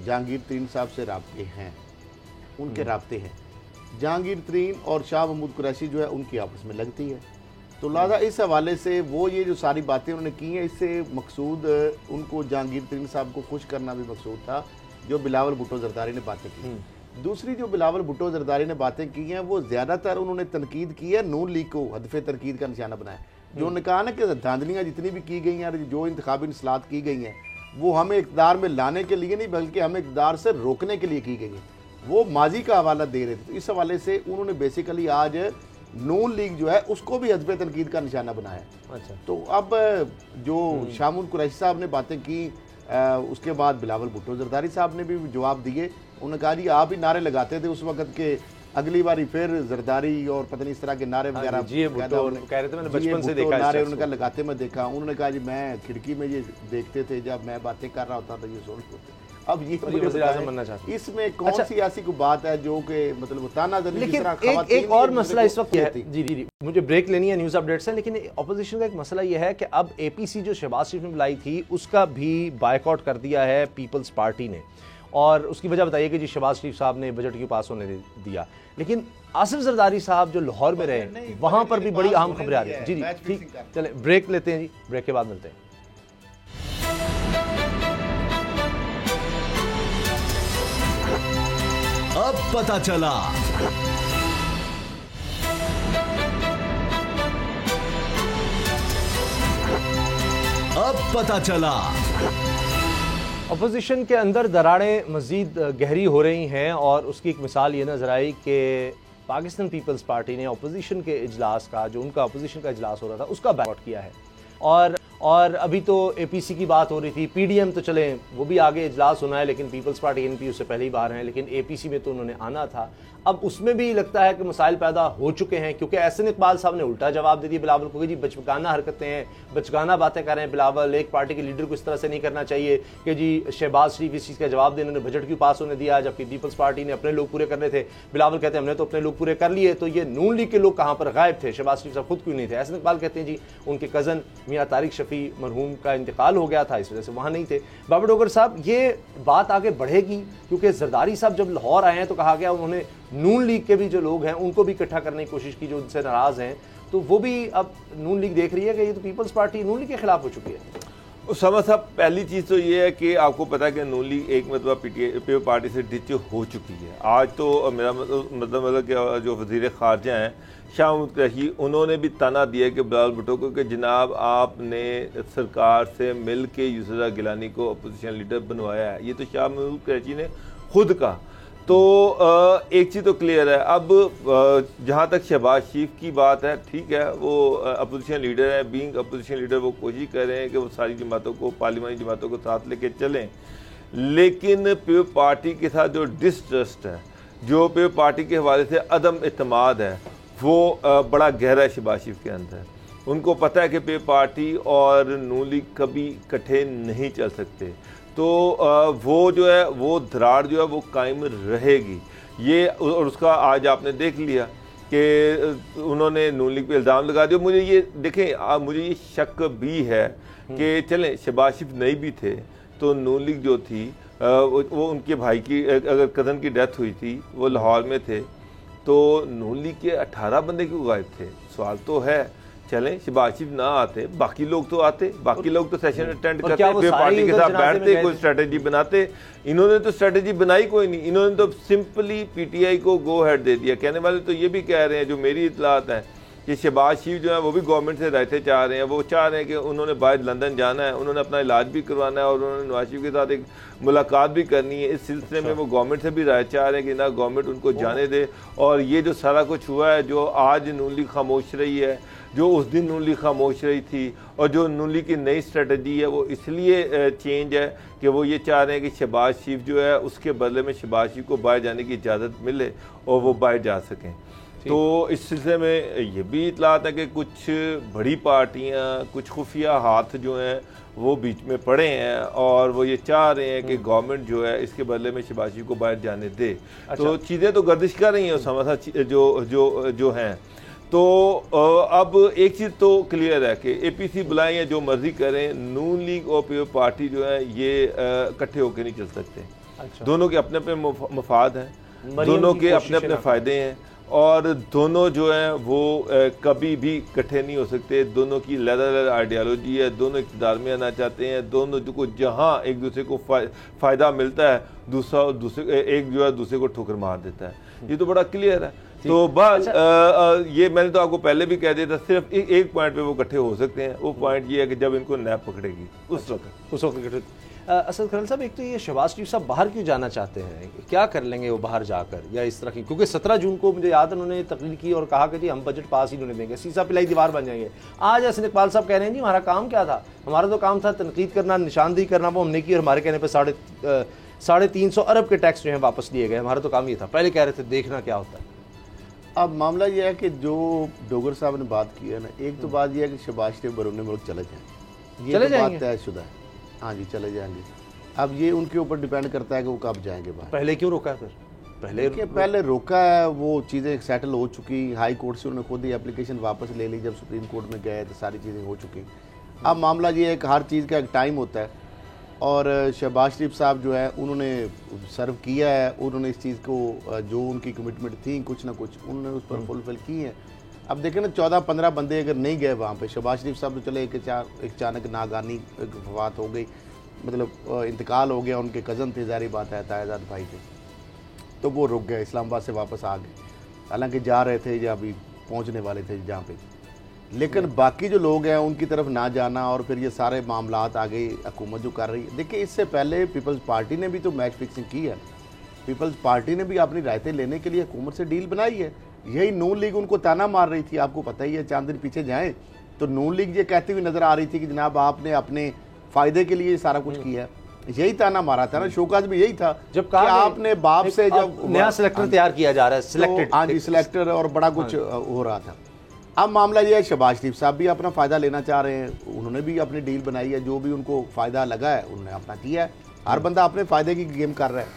[SPEAKER 5] जहांगीर तरीन साहब से राब्ते हैं, उनके राब्ते हैं। जहांगीर तरीन और शाह महमूद कुरैशी जो है उनकी आपस में लगती है। तो लिहाजा इस हवाले से वो ये जो सारी बातें उन्होंने की हैं, इससे मकसूद उनको जहांगीर तरीन साहब को खुश करना भी मकसूद था, जो बिलावल भुट्टो जरदारी ने बातें की। दूसरी जो बिलावल भुट्टो जरदारी ने बातें की हैं, वो ज़्यादातर उन्होंने तनकीद की है नून लीग को हदफ़े तनकीद का निशाना बनाया। जो उन्होंने कहा ना कि धांधलियाँ जितनी भी की गई हैं, जो इंतखाबी इस्लाहत की गई हैं, वो हमें इक़्तिदार में लाने के लिए नहीं बल्कि हमें इक़्तिदार से रोकने के लिए की गई हैं। वो माजी का हवाला दे रहे थे। तो इस हवाले से उन्होंने बेसिकली आज नून लीग जो है उसको भी हदफ़े तनकीद का निशाना बनाया। अच्छा, तो अब जो शाह महमूद कुरैशी साहब ने बातें की, उसके बाद बिलावल भुट्टो जरदारी साहब ने भी जवाब दिए। उन्होंने कहा जी आप ही नारे लगाते थे उस वक्त के, अगली बारी फिर जरदारी और पता नहीं इस तरह के नारे वगैरह
[SPEAKER 3] कह रहे थे, मैंने बचपन से देखा
[SPEAKER 5] नारे उनका लगाते मैं देखा। उन्होंने कहा जी मैं खिड़की में ये देखते थे, जब मैं बातें कर रहा होता तो ये सुन होते। अब ये बनना चाहते, इसमें कौन सी ऐसी कोई बात है जो कि मतलब तानाज़नी,
[SPEAKER 3] लेकिन एक और मसला इस वक्त है, जी मुझे ब्रेक लेनी है न्यूज़ अपडेट से, लेकिन अपोजिशन का एक मसला यह है कि अब एपीसी जो शहबाज शरीफ ने बुलाई थी उसका भी बायकॉट कर दिया है पीपल्स पार्टी ने। और उसकी वजह बताइए कि जी शहबाज शरीफ साहब ने बजट के पास होने दिया, लेकिन आसिफ जरदारी साहब जो लाहौर में रहे वहां पर भी बड़ी अहम खबरें आ रही हैं। जी ठीक, चले ब्रेक लेते हैं जी, ब्रेक के बाद मिलते हैं।
[SPEAKER 2] अब पता चला, अब पता चला।
[SPEAKER 3] अपोजिशन के अंदर दरारें मज़ीद गहरी हो रही हैं और उसकी एक मिसाल ये नज़र आई कि पाकिस्तान पीपल्स पार्टी ने अपोजिशन के इजलास का, जो उनका अपोजिशन का इजलास हो रहा था, उसका बायकॉट किया है। और अभी तो एपीसी की बात हो रही थी, पीडीएम तो चले वो भी आगे इजलास होना है, लेकिन पीपल्स पार्टी एनपी उससे पहले ही बाहर हैं, लेकिन एपीसी में तो उन्होंने आना था। अब उसमें भी लगता है कि मसाइल पैदा हो चुके हैं, क्योंकि एहसन इकबाल साहब ने उल्टा जवाब दे दिया बिलावल को कि जी बचकाना हरकतें हैं, बचकाना बातें कर रहे हैं बिलावल, एक पार्टी के लीडर को इस तरह से नहीं करना चाहिए कि जी शहबाज शरीफ इस चीज़ का जवाब देने ने बजट क्यों पास होने दिया, जबकि पीपल्स पार्टी ने अपने लोग पूरे करने थे। बिलावल कहते हैं हमने तो अपने लोग पूरे कर लिए, तो ये नून लीग के लोग कहाँ पर गायब थे, शहबाज शरीफ साहब खुद क्यों नहीं थे। एहसन इकबाल कहते हैं जी उनके कज़न मियाँ तारिक शफी मरहूम का इंतकाल हो गया था, इस वजह से वहाँ नहीं थे। बाबर डोगर साहब, ये बात आगे बढ़ेगी, क्योंकि जरदारी साहब जब लाहौर आए हैं तो कहा गया उन्होंने नून लीग के भी जो लोग हैं उनको भी इकट्ठा करने की कोशिश की जो उनसे नाराज़ हैं, तो वो भी अब नून लीग देख रही है कि ये तो पीपल्स पार्टी नून लीग के खिलाफ हो चुकी है।
[SPEAKER 4] उसामा साहब, पहली चीज़ तो ये है कि आपको पता है कि नून लीग एक मतलब पीटीआई पार्टी से डिच हो चुकी है। आज तो मेरा मतलब कि जो वज़ीर ख़ारजा हैं शाह महमूद कुरैशी, उन्होंने भी ताना दिया कि बिलावल भुट्टो को कि जनाब आपने सरकार से मिल के यूसुफ गिलानी को अपोजिशन लीडर बनवाया है। ये तो शाह महमूद कुरैशी ने खुद कहा। तो एक चीज़ तो क्लियर है। अब जहाँ तक शहबाज शरीफ की बात है, ठीक है, वो अपोजिशन लीडर है, बीइंग अपोजिशन लीडर वो कोशिश कर रहे हैं कि वो सारी जमातों को, पार्लिमानी जमातों को साथ लेके चलें, लेकिन पीपल्स पार्टी के साथ जो डिस्ट्रस्ट है, जो पीपल्स पार्टी के हवाले से अदम इत्मीनान है, वो बड़ा गहरा है शहबाज शरीफ के अंदर। उनको पता है कि पीपल्स पार्टी और नून लीग कभी इकट्ठे नहीं चल सकते, तो वो जो है वो दरार जो है वो कायम रहेगी। ये और उसका आज आपने देख लिया कि उन्होंने नून लीग पे इल्ज़ाम लगा दिया। मुझे ये देखें, मुझे ये शक भी है कि चलें शहबाज शरीफ नहीं भी थे तो नून लीग जो थी वो उनके भाई की अगर कज़न की डेथ हुई थी, वो लाहौर में थे, तो नून लीग के 18 बंदे क्यों गायब थे? सवाल तो है। चलें शहबाज शरीफ ना आते, बाकी लोग तो आते, बाकी लोग तो सेशन अटेंड करते, पार्टी के साथ बैठते, कोई स्ट्रेटेजी बनाते। इन्होंने तो स्ट्रेटेजी बनाई कोई नहीं, इन्होंने तो सिंपली पीटीआई को गो हेड दे दिया। कहने वाले तो ये भी कह रहे हैं, जो मेरी इतलात है, कि शहबाज शरीफ जो है वो भी गवर्नमेंट से रायते चाह रहे हैं, वो चाह रहे हैं कि उन्होंने बाहर लंदन जाना है, उन्होंने अपना इलाज भी करवाना है और उन्होंने नवाज शरीफ के साथ एक मुलाकात भी करनी है। इस सिलसिले में वो गवर्नमेंट से भी राय चाह रहे हैं कि ना गवर्नमेंट उनको जाने दे। और ये जो सारा कुछ हुआ है, जो आज नून लीग खामोश रही है, जो उस दिन नून लीग खामोश रही थी, और जो नून लीग की नई स्ट्रेटजी है वो इसलिए चेंज है कि वो ये चाह रहे हैं कि शहबाज शरीफ जो है उसके बदले में शहबाज शरीफ को बाहर जाने की इजाज़त मिले और वो बाहर जा सकें। तो इस सिलसिले में ये भी इतलात है कि कुछ बड़ी पार्टियां, कुछ खुफिया हाथ जो हैं वो बीच में पड़े हैं और वो ये चाह रहे हैं कि गवर्नमेंट जो है इसके बदले में शहबाज शरीफ को बाहर जाने दे। तो चीज़ें तो गर्दिश कर रही हैं उसामा जो हैं। तो अब एक चीज़ तो क्लियर है कि APC बुलाएं या जो मर्जी करें, नून लीग और पीपल्स पार्टी जो है ये इकट्ठे होकर नहीं चल सकते। दोनों के अपने अपने मफाद हैं, दोनों के अपने अपने फ़ायदे हैं और दोनों जो है वो कभी भी इकट्ठे नहीं हो सकते। दोनों की अलग आइडियालॉजी है, दोनों इक़्तिदार में आना चाहते हैं, दोनों को जहाँ एक दूसरे को फ़ायदा मिलता है एक जो है दूसरे को ठोकर मार देता है। ये तो बड़ा क्लियर है। तो बस ये मैंने तो आपको पहले भी कह दिया था, सिर्फ एक पॉइंट पे वो इकट्ठे हो सकते हैं। वो पॉइंट ये है कि जब इनको नैब पकड़ेगी उस वक्त।
[SPEAKER 3] असद खरल साहब, एक तो ये शहबाज शरीफ साहब बाहर क्यों जाना चाहते हैं, क्या कर लेंगे वो बाहर जाकर, या इस तरह की, क्योंकि 17 जून को मुझे याद है उन्होंने तकरीर की और कहा कि जी हम बजट पास ही नहीं देंगे, सीसा पिलाई दीवार बन जाएंगे। आज हसन इकबाल साहब कह रहे हैं जी हमारा काम क्या था, हमारा तो काम था तनकीद करना, निशानदेही करना, वो हमने की और हमारे कहने पर 350 अरब के टैक्स जो है वापस लिए गए, हमारा तो काम ये था। पहले कह रहे थे देखना क्या होता है।
[SPEAKER 5] अब मामला यह है कि जो डोगर साहब ने बात की है ना, एक तो बात यह है कि शहबाज शरीफ बैरून मुल्क चले जाएँ, ये तो बात तयशुदा है। हाँ जी, चले जाएंगे। अब ये उनके ऊपर डिपेंड करता है कि वो कब जाएंगे बाहर।
[SPEAKER 3] पहले क्यों रोका है फिर?
[SPEAKER 5] पहले रोका है, वो चीज़ें सेटल हो चुकी, हाई कोर्ट से उन्होंने खुद ही एप्लीकेशन वापस ले ली, जब सुप्रीम कोर्ट में गए तो सारी चीज़ें हो चुकी। अब मामला ये है कि हर चीज़ का एक टाइम होता है और शहबाज शरीफ साहब जो है उन्होंने सर्व किया है, उन्होंने इस चीज़ को जो उनकी कमिटमेंट थी कुछ ना कुछ उन्होंने उस पर फुलफिल की है। अब देखें ना, 14-15 बंदे अगर नहीं गए वहाँ पे, शहबाज शरीफ साहब तो चले एक अचानक नागानी वफात हो गई, मतलब इंतकाल हो गया, उनके कज़न थे, ज़ाहिर बात है तायाजाद भाई थे, तो वो रुक गए, इस्लामाबाद से वापस आ गए, हालांकि जा रहे थे या अभी पहुंचने वाले थे जहाँ पे। लेकिन बाकी जो लोग हैं उनकी तरफ ना जाना और फिर ये सारे मामलात आ गई, हुकूमत जो कर रही है। देखिए, इससे पहले पीपल्स पार्टी ने भी तो मैच फिक्सिंग की है, पीपल्स पार्टी ने भी अपनी रायतें लेने के लिए हुकूमत से डील बनाई है। यही नून लीग उनको ताना मार रही थी, आपको पता ही है, चांद दिन पीछे जाएँ तो नून लीग ये कहती हुई नज़र आ रही थी कि जनाब आपने अपने फ़ायदे के लिए सारा कुछ किया, यही ताना मारा था ना। शोकाज भी यही था जब कहा आपने बाप से जब
[SPEAKER 3] नया सिलेक्टर तैयार किया जा रहा है, सिलेक्टेड,
[SPEAKER 5] हाँ जी, सिलेक्टर और बड़ा कुछ हो रहा था। अब मामला ये है, शहबाज शरीफ साहब भी अपना फ़ायदा लेना चाह रहे हैं, उन्होंने भी अपनी डील बनाई है, जो भी उनको फ़ायदा लगा है उन्होंने अपना किया है, हर बंदा अपने फ़ायदे की गेम कर रहा है।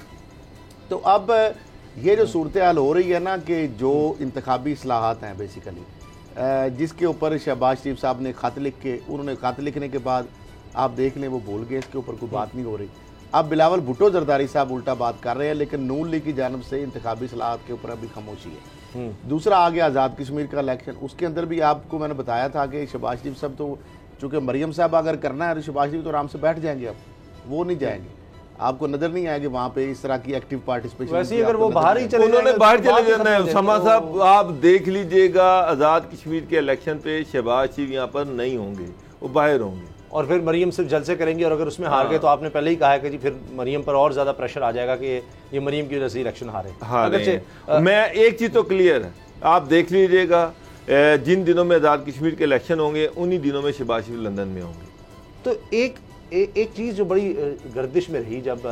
[SPEAKER 5] तो अब ये जो सूरत हाल हो रही है ना कि जो इंतखाबी इस्लाहात हैं बेसिकली, जिसके ऊपर शहबाज शरीफ साहब ने खत लिख के, उन्होंने खत लिखने के बाद आप देख लें वो भूल गए, इसके ऊपर कोई बात नहीं हो रही। अब बिलावल भुट्टो जरदारी साहब उल्टा बात कर रहे हैं, लेकिन नून लीग की जानब से इंतखाबी इस्लाहात के ऊपर अभी खामोशी है। दूसरा आ गया आज़ाद कश्मीर का इलेक्शन, उसके अंदर भी आपको मैंने बताया था कि शहबाज शरीफ साहब तो, चूँकि मरियम साहब अगर करना है तो शहबाज शरीफ तो आराम से बैठ जाएंगे, अब वो नहीं जाएंगे, आपको नजर नहीं आएगी वहाँ पे इस तरह की एक्टिव पार्टिसिपेशन।
[SPEAKER 3] वैसे अगर वो बाहर ही चले,
[SPEAKER 4] उन्होंने बाहर चले जाना है। उसामा साहब आप देख लीजिएगा, आज़ाद कश्मीर के इलेक्शन पे शहबाज शरीफ यहाँ पर नहीं होंगे, वो बाहर होंगे
[SPEAKER 3] और फिर मरियम सिर्फ जलसे करेंगे, और अगर उसमें हार गए तो आपने पहले ही कहा है कि जी फिर मरियम पर और ज्यादा प्रेशर आ जाएगा कि ये मरियम की वजह से इलेक्शन हारे।
[SPEAKER 4] मैं एक चीज तो क्लियर है, आप देख लीजिएगा जिन दिनों में आज़ाद कश्मीर के इलेक्शन होंगे उन्हीं दिनों में शहबाज शरीफ लंदन में होंगे।
[SPEAKER 3] तो एक चीज़ जो बड़ी गर्दिश में रही जब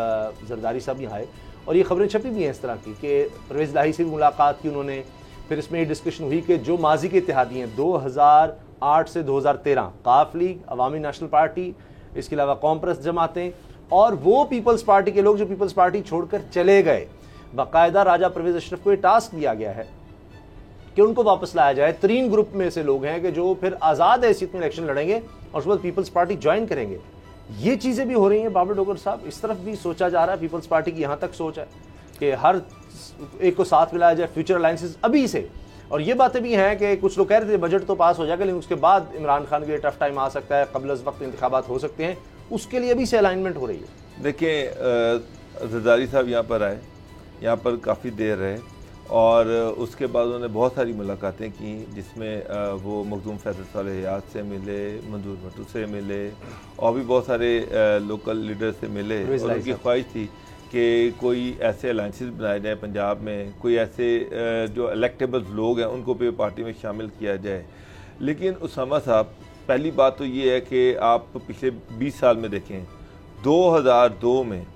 [SPEAKER 3] जरदारी साहब यहाँ आए, और ये खबरें छपी भी हैं इस तरह की कि परवेज़ इलाही से भी मुलाकात की उन्होंने, फिर इसमें ये डिस्कशन हुई कि जो माजी के इत्तेहादी हैं 2008 से 2013, काफ लीग, अवामी नेशनल पार्टी, इसके अलावा कौम परस्त जमातें और वो पीपल्स पार्टी के लोग जो पीपल्स पार्टी छोड़कर चले गए, बाकायदा राजा परवेज़ अशरफ को ये टास्क दिया गया है कि उनको वापस लाया जाए। 3 ग्रुप में से लोग हैं कि जो फिर आज़ाद हैसियत में इलेक्शन लड़ेंगे और उसके बाद पीपल्स पार्टी ज्वाइन करेंगे। ये चीज़ें भी हो रही हैं बाबर डोगर साहब, इस तरफ भी सोचा जा रहा है, पीपल्स पार्टी की यहाँ तक सोच है कि हर एक को साथ मिलाया जाए, फ्यूचर अलायंसेस अभी से। और ये बातें भी हैं कि कुछ लोग कह रहे थे बजट तो पास हो जाएगा लेकिन उसके बाद इमरान खान के लिए टफ टाइम आ सकता है, कबल अज़ वक्त इंतखाबात हो सकते हैं, उसके लिए अभी से अलाइनमेंट हो रही है।
[SPEAKER 4] देखिए, जरदारी साहब यहाँ पर आए, यहाँ पर काफ़ी देर रहे और उसके बाद उन्होंने बहुत सारी मुलाकातें की, जिसमें वो मखदूम फैसल सालेह हयात से मिले, मंजूर भट्टू से मिले और भी बहुत सारे लोकल लीडर से मिले। और उनकी ख्वाहिश थी कि कोई ऐसे अलाइंसेस बनाए जाए पंजाब में, कोई ऐसे जो इलेक्टेबल लोग हैं उनको भी पार्टी में शामिल किया जाए। लेकिन उसामा साहब, पहली बात तो ये है कि आप पिछले 20 साल में देखें, 2002 में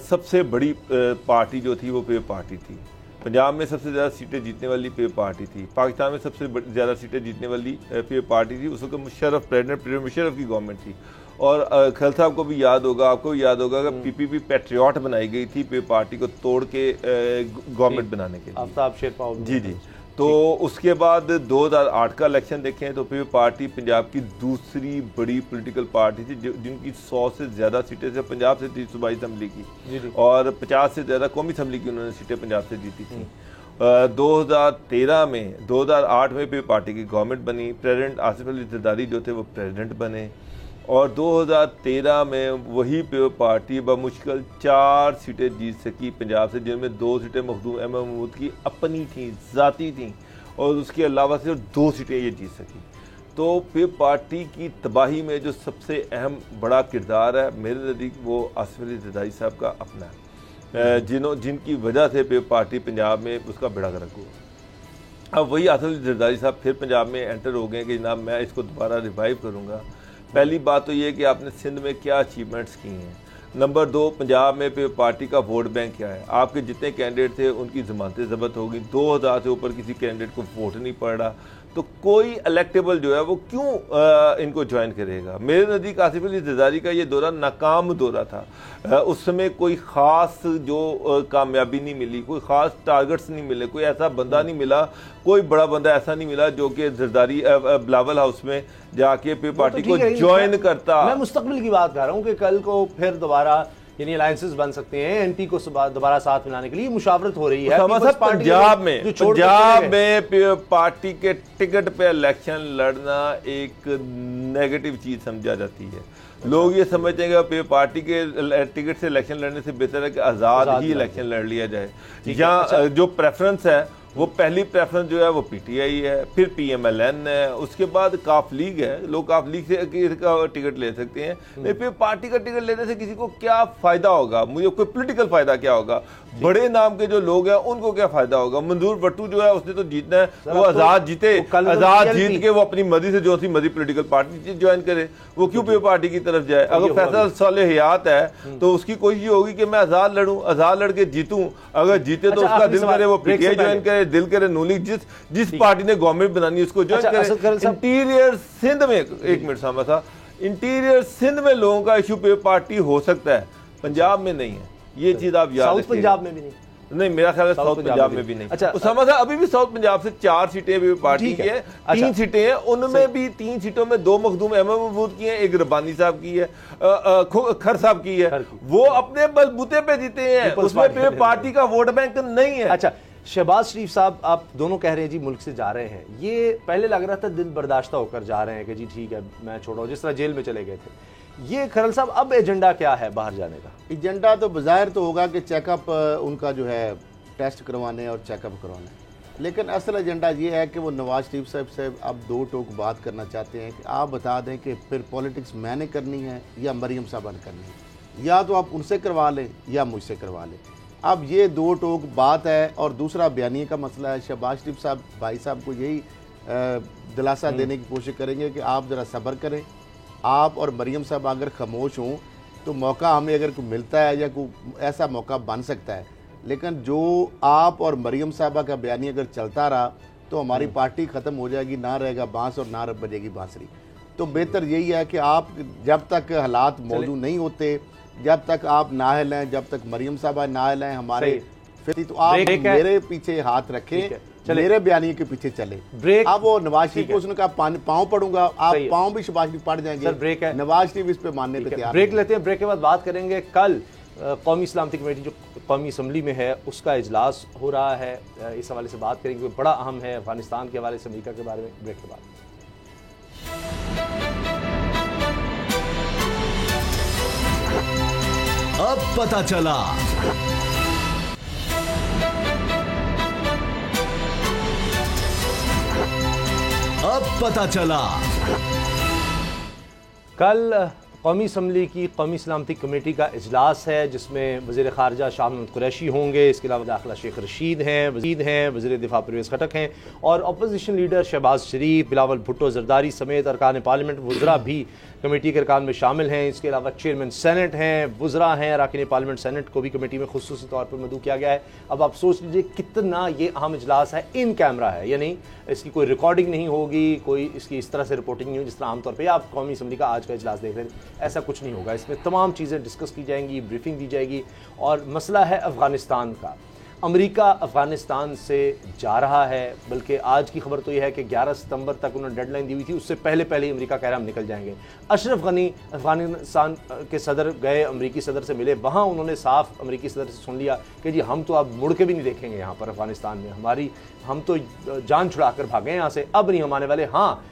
[SPEAKER 4] सबसे बड़ी पार्टी जो थी वो पे पार्टी थी। पंजाब में सबसे ज़्यादा सीटें जीतने वाली पे पार्टी थी। पाकिस्तान में सबसे ज़्यादा सीटें जीतने वाली पे पार्टी थी। उस वक्त मुशर्रफ प्रेसिडेंट मुशर्रफ की गवर्नमेंट थी। और खल साहब को भी याद होगा, आपको भी याद होगा कि पीपीपी पैट्रियट बनाई गई थी पे पार्टी को तोड़ के गवर्नमेंट बनाने के लिए।
[SPEAKER 3] आफ्ताब शेरपा
[SPEAKER 4] जी। तो उसके बाद 2008 का इलेक्शन देखें तो फिर पार्टी पंजाब की दूसरी बड़ी पॉलिटिकल पार्टी थी, जिनकी 100 से ज़्यादा सीटें से पंजाब से थी सूबाई असम्बली की, और 50 से ज़्यादा कौमी असम्बली की उन्होंने सीटें पंजाब से जीती थी। 2008 में फिर पार्टी की गवर्नमेंट बनी, प्रेसिडेंट आसिफ अली जरदारी जो थे वो प्रेसिडेंट बने, और 2013 में वही पे पार्टी बमुश्किल 4 सीटें जीत सकी पंजाब से, जिनमें 2 सीटें मखदूम अहमद महमूद की अपनी थी, ज़ाती थी, और उसके अलावा सिर्फ 2 सीटें ये जीत सकी। तो पे पार्टी की तबाही में जो सबसे अहम बड़ा किरदार है मेरे नज़दीक वो आसिफ अली जरदारी साहब का अपना है, जिनकी वजह से पे पार्टी पंजाब में उसका बेड़ा गर्क हुआ। अब वही आसिफ अली जरदारी साहब फिर पंजाब में एंटर हो गए कि जनाब मैं इसको दोबारा रिवाइव करूँगा। पहली बात तो ये कि आपने सिंध में क्या अचीवमेंट्स की हैं। नंबर 2, पंजाब में पे पार्टी का वोट बैंक क्या है। आपके जितने कैंडिडेट थे उनकी ज़मानतें ज़ब्त हो गई, 2000 से ऊपर किसी कैंडिडेट को वोट नहीं पड़ रहा, तो कोई इलेक्टेबल जो है वो क्यों इनको ज्वाइन करेगा। मेरे नज़दीक आसिफ अली जरदारी का ये दौरा नाकाम दौरा था। उस समय कोई ख़ास जो कामयाबी नहीं मिली, कोई ख़ास टारगेट्स नहीं मिले, कोई ऐसा बंदा नहीं मिला, कोई बड़ा बंदा ऐसा नहीं मिला जो कि जरदारी बिलावल हाउस में जाके पे पार्टी को ज्वाइन करता।
[SPEAKER 3] मैं मुस्तकबिल की बात कर रहा हूँ कि कल को फिर दोबारा यानी अलायंसेस बन सकते हैं, एनपी को दोबारा साथ मिलाने के लिए मुशावरत हो रही है।
[SPEAKER 4] पंजाब में पार्टी के टिकट पे इलेक्शन लड़ना एक नेगेटिव चीज समझा जाती है। लोग ये समझते हैं कि पार्टी के टिकट से इलेक्शन लड़ने से बेहतर है कि आज़ाद ही इलेक्शन लड़ लिया जाए। यहाँ जो प्रेफरेंस है वो पहली प्रेफरेंस जो है वो पीटीआई है, फिर पीएमएलएन है, उसके बाद काफ लीग है। लोग काफ लीग से टिकट ले सकते हैं, नहीं फिर पार्टी का टिकट लेने से किसी को क्या फायदा होगा, मुझे कोई पॉलिटिकल फायदा क्या होगा, बड़े नाम के जो लोग हैं उनको क्या फायदा होगा। मंजूर भट्टू जो है उसने तो जीतना है, वो आजाद जीते, आजाद जीत के वो अपनी मर्जी से जो सी मर्जी पॉलिटिकल पार्टी ज्वाइन करे, वो क्यों पे पार्टी की तरफ जाए। अगर फैसल सालेह हयात है तो उसकी कोशिश होगी कि मैं आजाद लड़ूं, आजाद लड़के जीतूं, अगर जीते तो उसका दिल करे वो पीटीआई ज्वाइन करे, दिल करे नूली जिस पार्टी ने गवर्नमेंट बनानी है उसको ज्वाइन करे। इंटीरियर सिंध में, एक मिनट सामा था, इंटीरियर सिंध में लोगों का इशू पे पार्टी हो सकता है, पंजाब में नहीं है। ये चीज आप याद रखिए।
[SPEAKER 3] पंजाब में भी नहीं,
[SPEAKER 4] मेरा ख्याल है साउथ पंजाब में भी नहीं। अच्छा, उसामा साहब अभी भी साउथ पंजाब से 4 सीटें भी पार्टी की है, 3 सीटें हैं, उनमें भी 3 सीटों में 2 मखदूम अहमद महमूद की है, एक रब्बानी साहब की है, खर साहब की है, वो अपने बलबूते पे जीते हैं, उसमें पार्टी का वोट बैंक नहीं है।
[SPEAKER 3] अच्छा, शहबाज शरीफ साहब आप दोनों कह रहे हैं जी मुल्क से जा रहे हैं, ये पहले लग रहा था दिल बर्दाश्ता होकर जा रहे हैं कि जी ठीक है मैं छोड़ो, जिस तरह जेल में चले गए थे। ये खरल साहब अब एजेंडा क्या है बाहर जाने का?
[SPEAKER 5] एजेंडा तो बाहर तो होगा कि चेकअप उनका जो है टेस्ट करवाने और चेकअप करवाने, लेकिन असल एजेंडा ये है कि वो नवाज शरीफ साहब से अब 2 टोक बात करना चाहते हैं कि आप बता दें कि फिर पॉलिटिक्स मैंने करनी है या मरियम साहबा ने करनी है, या तो आप उनसे करवा लें या मुझसे करवा लें। अब ये 2 टोक बात है। और दूसरा बयानिए का मसला है। शहबाज शरीफ साहब भाई साहब को यही दिलासा देने की कोशिश करेंगे कि आप ज़रा सब्र करें, आप और मरियम साहब अगर खामोश हों तो मौका हमें अगर कोई मिलता है या कोई ऐसा मौका बन सकता है, लेकिन जो आप और मरियम साहबा का बयानी अगर चलता रहा तो हमारी पार्टी ख़त्म हो जाएगी, ना रहेगा बांस और ना बजेगी बांसुरी। तो बेहतर यही है कि आप जब तक हालात मौजूद नहीं होते, जब तक आप नाअहल हैं, जब तक मरियम साहबा नाअहल हैं हमारे, फिर तो आप मेरे पीछे हाथ रखें, मेरे बयानी के पीछे चले। अब वो नवाज शरीफ को उसने कहा पाँव पढ़ूंगा, आप पाँव भी शहबाज शरीफ पढ़ जाएंगे।
[SPEAKER 3] ब्रेक है,
[SPEAKER 5] नवाज शरीफ इस पे मानने पे तैयार।
[SPEAKER 3] ब्रेक लेते हैं, ब्रेक के बाद बात करेंगे। कल कौमी सलामती कमेटी जो कौमी असम्बली में है उसका इजलास हो रहा है, इस हवाले से बात करेंगे, बड़ा अहम है अफगानिस्तान के हवाले से, अमेरिका के बारे में। ब्रेक के बाद
[SPEAKER 2] अब पता चला। अब पता चला।
[SPEAKER 3] कल कौमी असम्बली की कौमी सलामती कमेटी का इजलास है जिसमें वज़ीर ख़ारजा शाह महमूद कुरैशी होंगे, इसके अलावा दाखिला शेख रशीद हैं, वज़ीर दिफा परवेज़ खटक हैं और अपोजिशन लीडर शहबाज शरीफ, बिलावल भुट्टो जरदारी समेत अरकान पार्लियामेंट वज़रा भी कमेटी के अरकान में शामिल हैं। इसके अलावा चेयरमैन सेनेट हैं, वज़रा हैं, अरकान पार्लियामेंट सेनेट को भी कमेटी में खुसूसी तौर पर मदऊ किया गया है। अब आप सोच लीजिए कितना ये अहम इजलास है, इन कैमरा है, यानी इसकी कोई रिकॉर्डिंग नहीं होगी, कोई इसकी इस तरह से रिपोर्टिंग नहीं होगी जिस तरह आमतौर पर आप कौमी असम्बली का आज का इजलास देख रहे हैं। ऐसा कुछ नहीं होगा, इसमें तमाम चीज़ें डिस्कस की जाएंगी, ब्रीफिंग दी जाएगी। और मसला है अफ़गानिस्तान का। अमेरिका अफ़गानिस्तान से जा रहा है, बल्कि आज की खबर तो यह है कि 11 सितंबर तक उन्होंने डेडलाइन दी हुई थी, उससे पहले पहले अमेरिका कह रहा हम निकल जाएंगे। अशरफ गनी अफ़गानिस्तान के सदर गए, अमेरिकी सदर से मिले, वहाँ उन्होंने साफ अमेरिकी सदर से सुन लिया कि जी हम तो अब मुड़ के भी नहीं देखेंगे यहाँ पर अफ़गानिस्तान में, हम तो जान छुड़ा कर भागे यहाँ से, अब नहीं हम आने वाले। हाँ,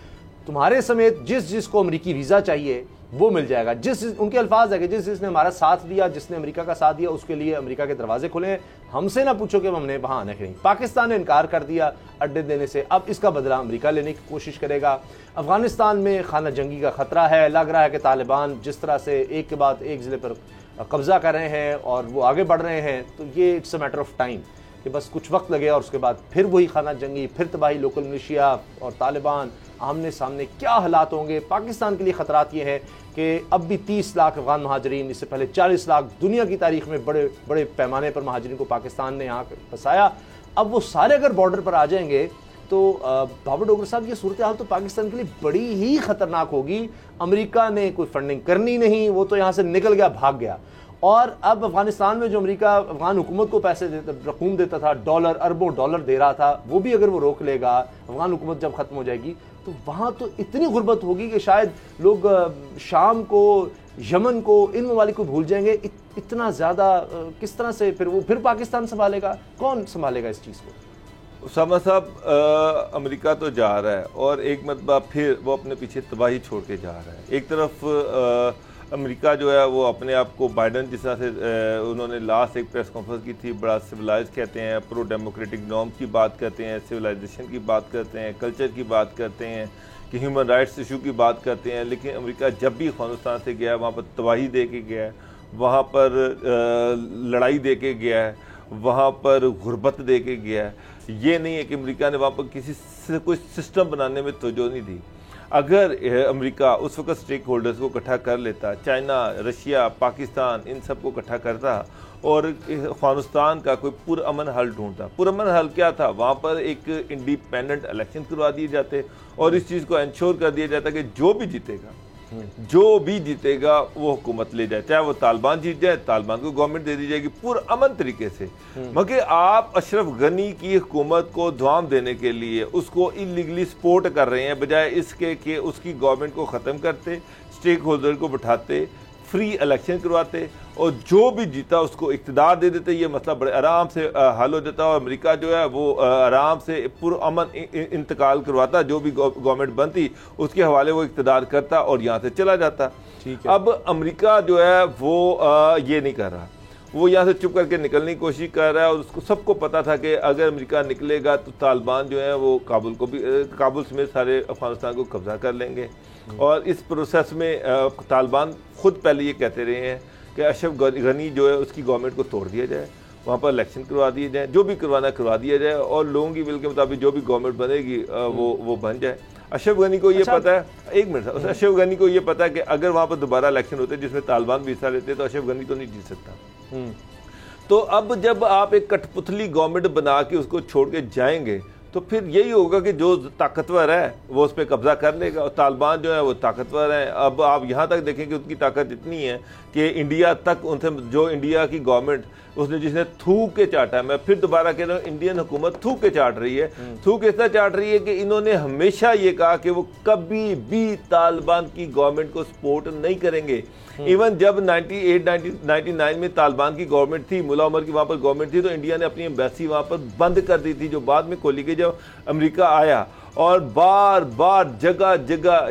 [SPEAKER 3] तुम्हारे समेत जिसको अमेरिकी वीज़ा चाहिए वो मिल जाएगा। उनके अल्फाज है कि जिसने हमारा साथ दिया, जिसने अमेरिका का साथ दिया, उसके लिए अमेरिका के दरवाजे खुले हैं, हमसे ना पूछो कि हमने वहाँ आने के नहीं। पाकिस्तान ने इनकार कर दिया अड्डे देने से, अब इसका बदला अमेरिका लेने की कोशिश करेगा। अफगानिस्तान में खाना जंगी का खतरा है, लग रहा है कि तालिबान जिस तरह से एक के बाद एक ज़िले पर कब्जा कर रहे हैं और वो आगे बढ़ रहे हैं, तो ये it's a matter of time कि बस कुछ वक्त लगे और उसके बाद फिर वही खाना जंगी, फिर तबाही, लोकल मिलिशिया और तालिबान आमने सामने। क्या हालात होंगे? पाकिस्तान के लिए ख़तरात ये हैं कि अब भी 30 लाख अफगान महाजरीन, इससे पहले 40 लाख, दुनिया की तारीख में बड़े बड़े पैमाने पर महाजरीन को पाकिस्तान ने यहाँ फंसाया। अब वो सारे अगर बॉर्डर पर आ जाएंगे तो बाबर डोगर साहब, ये सूरत हाल तो पाकिस्तान के लिए बड़ी ही ख़तरनाक होगी। अमेरिका ने कोई फंडिंग करनी नहीं, वो तो यहाँ से निकल गया, भाग गया। और अब अफगानिस्तान में जो अमेरिका अफगान हुकूमत को पैसे रकूम देता था, डॉलर, अरबों डॉलर दे रहा था, वो भी अगर वो रोक लेगा, अफगान हुकूमत जब ख़त्म हो जाएगी, तो वहाँ तो इतनी गुर्बत होगी कि शायद लोग शाम को, यमन को, इन ममालिक को भूल जाएंगे। इतना ज़्यादा किस तरह से फिर पाकिस्तान संभालेगा? कौन संभालेगा इस चीज़ को?
[SPEAKER 4] उसामा साहब, अमेरिका तो जा रहा है और एक मरतबा फिर वो अपने पीछे तबाही छोड़ के जा रहा है। एक तरफ अमेरिका जो है वो अपने आप को बाइडन जिस तरह से उन्होंने लास्ट एक प्रेस कॉन्फ्रेंस की थी, बड़ा सिविलाइज कहते हैं, प्रो डेमोक्रेटिक नॉर्म्स की बात करते हैं, सिविलाइजेशन की बात करते हैं, कल्चर की बात करते हैं, कि ह्यूमन राइट्स इशू की बात करते हैं। लेकिन अमेरिका जब भी अफगानिस्तान से गया है, वहाँ पर तबाही दे के गया है, वहाँ पर लड़ाई दे के गया है, वहाँ पर गुर्बत दे के गया है। ये नहीं है कि अमेरिका ने वहाँ पर किसी से कोई सिस्टम बनाने में तवज्जो नहीं दी। अगर अमेरिका उस वक्त स्टेक होल्डर्स को इकट्ठा कर लेता, चाइना, रशिया, पाकिस्तान, इन सब को इकट्ठा करता और अफगानिस्तान का कोई पुरअमन हल ढूंढता। पुरअमन हल क्या था? वहाँ पर एक इंडिपेंडेंट इलेक्शन करवा दिए जाते और इस चीज़ को इंश्योर कर दिया जाता कि जो भी जीतेगा वो हुकूमत ले जाए, चाहे वो तालिबान जीत जाए, तालिबान को गवर्नमेंट दे दी जाएगी पुरअमन तरीके से। मगर आप अशरफ गनी की हुकूमत को धुआम देने के लिए उसको इलीगली सपोर्ट कर रहे हैं, बजाय इसके कि उसकी गवर्नमेंट को ख़त्म करते, स्टेक होल्डर को बिठाते, फ्री इलेक्शन करवाते और जो भी जीता उसको इक़्तिदार दे देते। ये मसला बड़े आराम से हल हो जाता और अमेरिका जो है वो आराम से पुरअमन इंतकाल करवाता, जो भी गवर्नमेंट बनती उसके हवाले वो इक़्तिदार करता और यहाँ से चला जाता। ठीक है। अब अमेरिका जो है वो ये नहीं कर रहा, वो यहाँ से चुप करके निकलने की कोशिश कर रहा है और उसको सबको पता था कि अगर अमेरिका निकलेगा तो तालिबान जो है वो काबुल समेत सारे अफगानिस्तान को कब्जा कर लेंगे। और इस प्रोसेस में तालिबान खुद पहले ये कहते रहे हैं कि अशरफ गनी जो है उसकी गवर्नमेंट को तोड़ दिया जाए, वहाँ पर इलेक्शन करवा दिए जाए, जो भी करवाना करवा दिया जाए और लोगों की विल के मुताबिक जो भी गवर्नमेंट बनेगी वो बन जाए। अशरफ गनी को ये पता है, एक मिनट, अशरफ गनी को ये पता है कि अगर वहाँ पर दोबारा इलेक्शन होते जिसमें तालिबान भी हिस्सा लेते तो अशरफ गनी तो नहीं जीत सकता। तो अब जब आप एक कठपुतली गवर्नमेंट बना के उसको छोड़ के जाएंगे तो फिर यही होगा कि जो ताकतवर है वो उस पर कब्जा कर लेगा और तालिबान जो है वो ताकतवर है। अब आप यहाँ तक देखें कि उनकी ताकत इतनी है कि इंडिया तक उनसे, जो इंडिया की गवर्नमेंट उसने जिसने थूक के चाटा है, मैं फिर दोबारा कह रहा हूँ, इंडियन हुकूमत थूक के चाट रही है। थूक इतना चाट रही है कि इन्होंने हमेशा ये कहा कि वो कभी भी तालिबान की गवर्नमेंट को सपोर्ट नहीं करेंगे। इवन जब 98-99 में तालिबान की गवर्नमेंट थी, मुल्ला उमर की वहाँ पर गवर्नमेंट थी, तो इंडिया ने अपनी एम्बेसी वहाँ पर बंद कर दी थी, जो बाद में खोली गई जब अमेरिका आया। और बार बार जगह जगह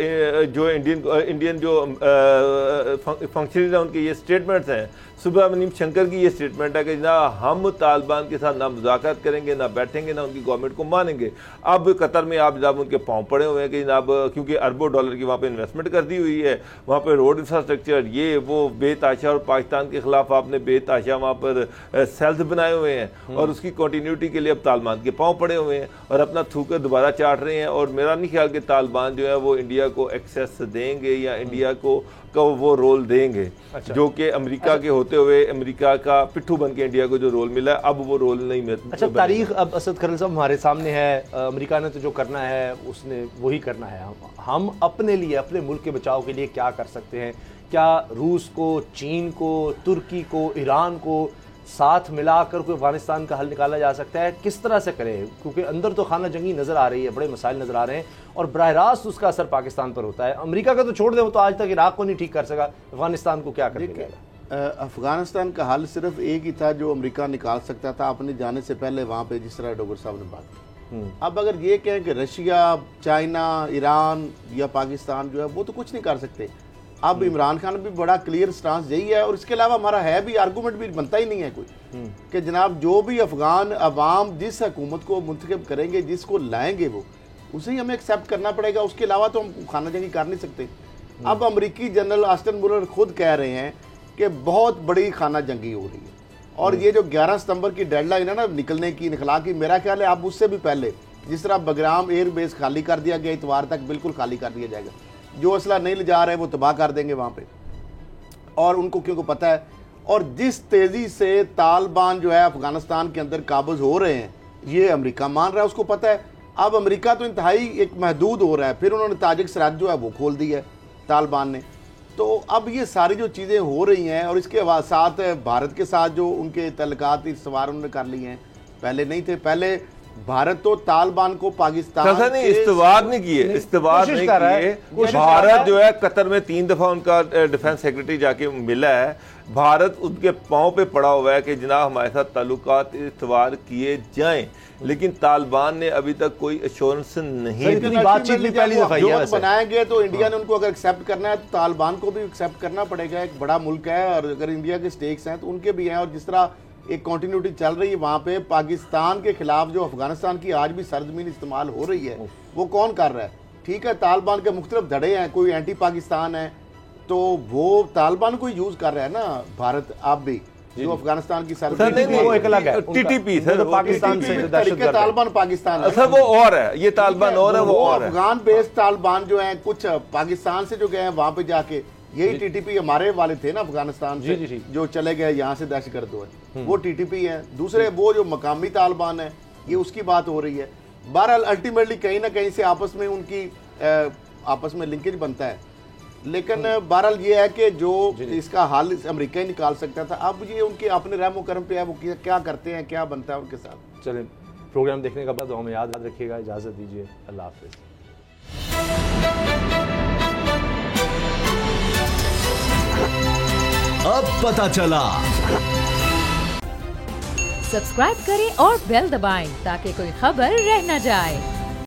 [SPEAKER 4] जो इंडियन जो फंक्शनरीज हैं उनके ये स्टेटमेंट्स हैं, सुब्रमण्यम शंकर की ये स्टेटमेंट है कि जनाब हम तालिबान के साथ ना मुज़ाकरात करेंगे, ना बैठेंगे, ना उनकी गवर्नमेंट को मानेंगे। अब कतर में आप जनाब उनके पाँव पड़े हुए हैं कि जनाब क्योंकि अरबों डॉलर की वहाँ पे इन्वेस्टमेंट कर दी हुई है, वहाँ पे रोड इंफ्रास्ट्रक्चर ये वो बेताशा, और पाकिस्तान के खिलाफ आपने बेताशा वहाँ पर सेल्स बनाए हुए हैं और उसकी कंटिन्यूटी के लिए अब तालिबान के पाँव पड़े हुए हैं और अपना थूकर दोबारा चाट रहे हैं। और मेरा नहीं ख्याल कि तालिबान जो है वो इंडिया को एक्सेस देंगे या इंडिया को वो रोल देंगे।
[SPEAKER 3] अच्छा।
[SPEAKER 4] जो कि अमेरिका के होते हुए अमेरिका का पिट्ठू बन के इंडिया को जो रोल मिला है, अब वो रोल नहीं मिलता।
[SPEAKER 3] अच्छा, तारीख अब असद खरल साहब हमारे सामने है। अमेरिका ने तो जो करना है उसने वही करना है। हम अपने लिए, अपने मुल्क के बचाव के लिए क्या कर सकते हैं? क्या रूस को, चीन को, तुर्की को, ईरान को साथ मिलाकर कोई अफगानिस्तान का हल निकाला जा सकता है? किस तरह से करें? क्योंकि अंदर तो खाना जंगी नज़र आ रही है, बड़े मसाइल नज़र आ रहे हैं और बराह रास्त उसका असर पाकिस्तान पर होता है। अमेरिका का तो छोड़ दें, वो तो आज तक इराक को नहीं ठीक कर सका, अफगानिस्तान को क्या करेगा?
[SPEAKER 5] अफगानिस्तान का हल सिर्फ एक ही था जो अमेरिका निकाल सकता था अपने जाने से पहले वहाँ पे, जिस तरह डोगर साहब ने बात की। अब अगर ये कहें कि रशिया, चाइना, ईरान या पाकिस्तान जो है वो तो कुछ नहीं कर सकते। अब इमरान खान भी बड़ा क्लियर स्टांस यही है और इसके अलावा हमारा है भी आर्गूमेंट भी बनता ही नहीं है कोई कि जनाब जो भी अफगान अवाम जिस हुकूमत को मुंतखब करेंगे, जिसको लाएंगे वो उसे ही हमें एक्सेप्ट करना पड़ेगा। उसके अलावा तो हम खाना जंगी कर नहीं सकते। अब अमरीकी जनरल ऑस्टिन मुलर खुद कह रहे हैं कि बहुत बड़ी खाना जंगी हो रही है और ये जो 11 सितंबर की डेडलाइन है ना निकलने की निकला की, मेरा ख्याल है अब उससे भी पहले जिस तरह बगराम एयर बेस खाली कर दिया गया, इतवार तक बिल्कुल खाली कर दिया जाएगा। जो असला नहीं ले जा रहे वो तबाह कर देंगे वहाँ पे। और उनको क्योंकि पता है, और जिस तेज़ी से तालिबान जो है अफगानिस्तान के अंदर काबज हो रहे हैं ये अमेरिका मान रहा है, उसको पता है। अब अमेरिका तो इंतहाई एक महदूद हो रहा है, फिर उन्होंने ताजिक सरहद जो है वो खोल दी है तालिबान ने। तो अब ये सारी जो चीज़ें हो रही हैं और इसके साथ भारत के साथ जो उनके तल्लुकात इस्तवार उन्होंने कर लिए हैं, पहले नहीं थे। पहले भारत तो तालिबान को पाकिस्तान
[SPEAKER 4] नहीं इस्तवार नहीं किए, इस्तवार नहीं किए। भारत जो है कतर में 3 दफा उनका डिफेंस सेक्रेटरी जाके मिला है। भारत उनके पांव पे पड़ा हुआ है कि जनाब हमारे साथ ताल्लुकात इस्तवार किए जाएं, लेकिन तालिबान ने अभी तक कोई एश्योरेंस नहीं दी।
[SPEAKER 3] बातचीत भी पहली दफा
[SPEAKER 5] जो बनाया गया तो इंडिया ने उनको अगर एक्सेप्ट करना है तो तालिबान को भी एक्सेप्ट करना पड़ेगा। एक बड़ा मुल्क है और अगर इंडिया के स्टेक्स हैं तो उनके भी हैं। और जिस तरह एक कंटिन्यूटी चल रही है वहाँ पे पाकिस्तान के खिलाफ जो अफगानिस्तान की आज भी सरजमीन इस्तेमाल हो रही है वो कौन कर रहा है? ठीक है, तालिबान के मुख्तलिफ धड़े हैं, कोई एंटी पाकिस्तान है तो वो तालिबान को यूज कर रहा है ना भारत। आप भी जो अफगानिस्तान की सरजमीन
[SPEAKER 3] वो एक अलग है,
[SPEAKER 4] टीटीपी सर,
[SPEAKER 3] पाकिस्तान से
[SPEAKER 5] तालिबान पाकिस्तान
[SPEAKER 4] सर वो और है, ये तालिबान और है, वो और है।
[SPEAKER 5] अफगान बेस्ड तालिबान जो है कुछ पाकिस्तान से जो गए हैं वहाँ पे जाके, यही टीटीपी हमारे वाले थे ना अफगानिस्तान से जो चले गए यहाँ से दहशतगर्द हुए, वो टीटीपी है। दूसरे वो जो मकामी तालिबान है ये उसकी बात हो रही है। बहरहाल अल्टीमेटली कहीं ना कहीं से आपस में उनकी आपस में लिंकेज बनता है। लेकिन बहरहाल ये है कि जो इसका हल अमेरिका ही निकाल सकता था, अब ये उनके अपने रहमो करम पे है, वो क्या करते हैं, क्या बनता है उनके साथ।
[SPEAKER 3] चलें, प्रोग्राम देखने का बाद हमें याद रखिएगा। इजाज़त दीजिए, अल्लाह हाफिज़।
[SPEAKER 2] अब पता चला।
[SPEAKER 1] सब्सक्राइब करें और बेल दबाएं ताकि कोई खबर रह न जाए।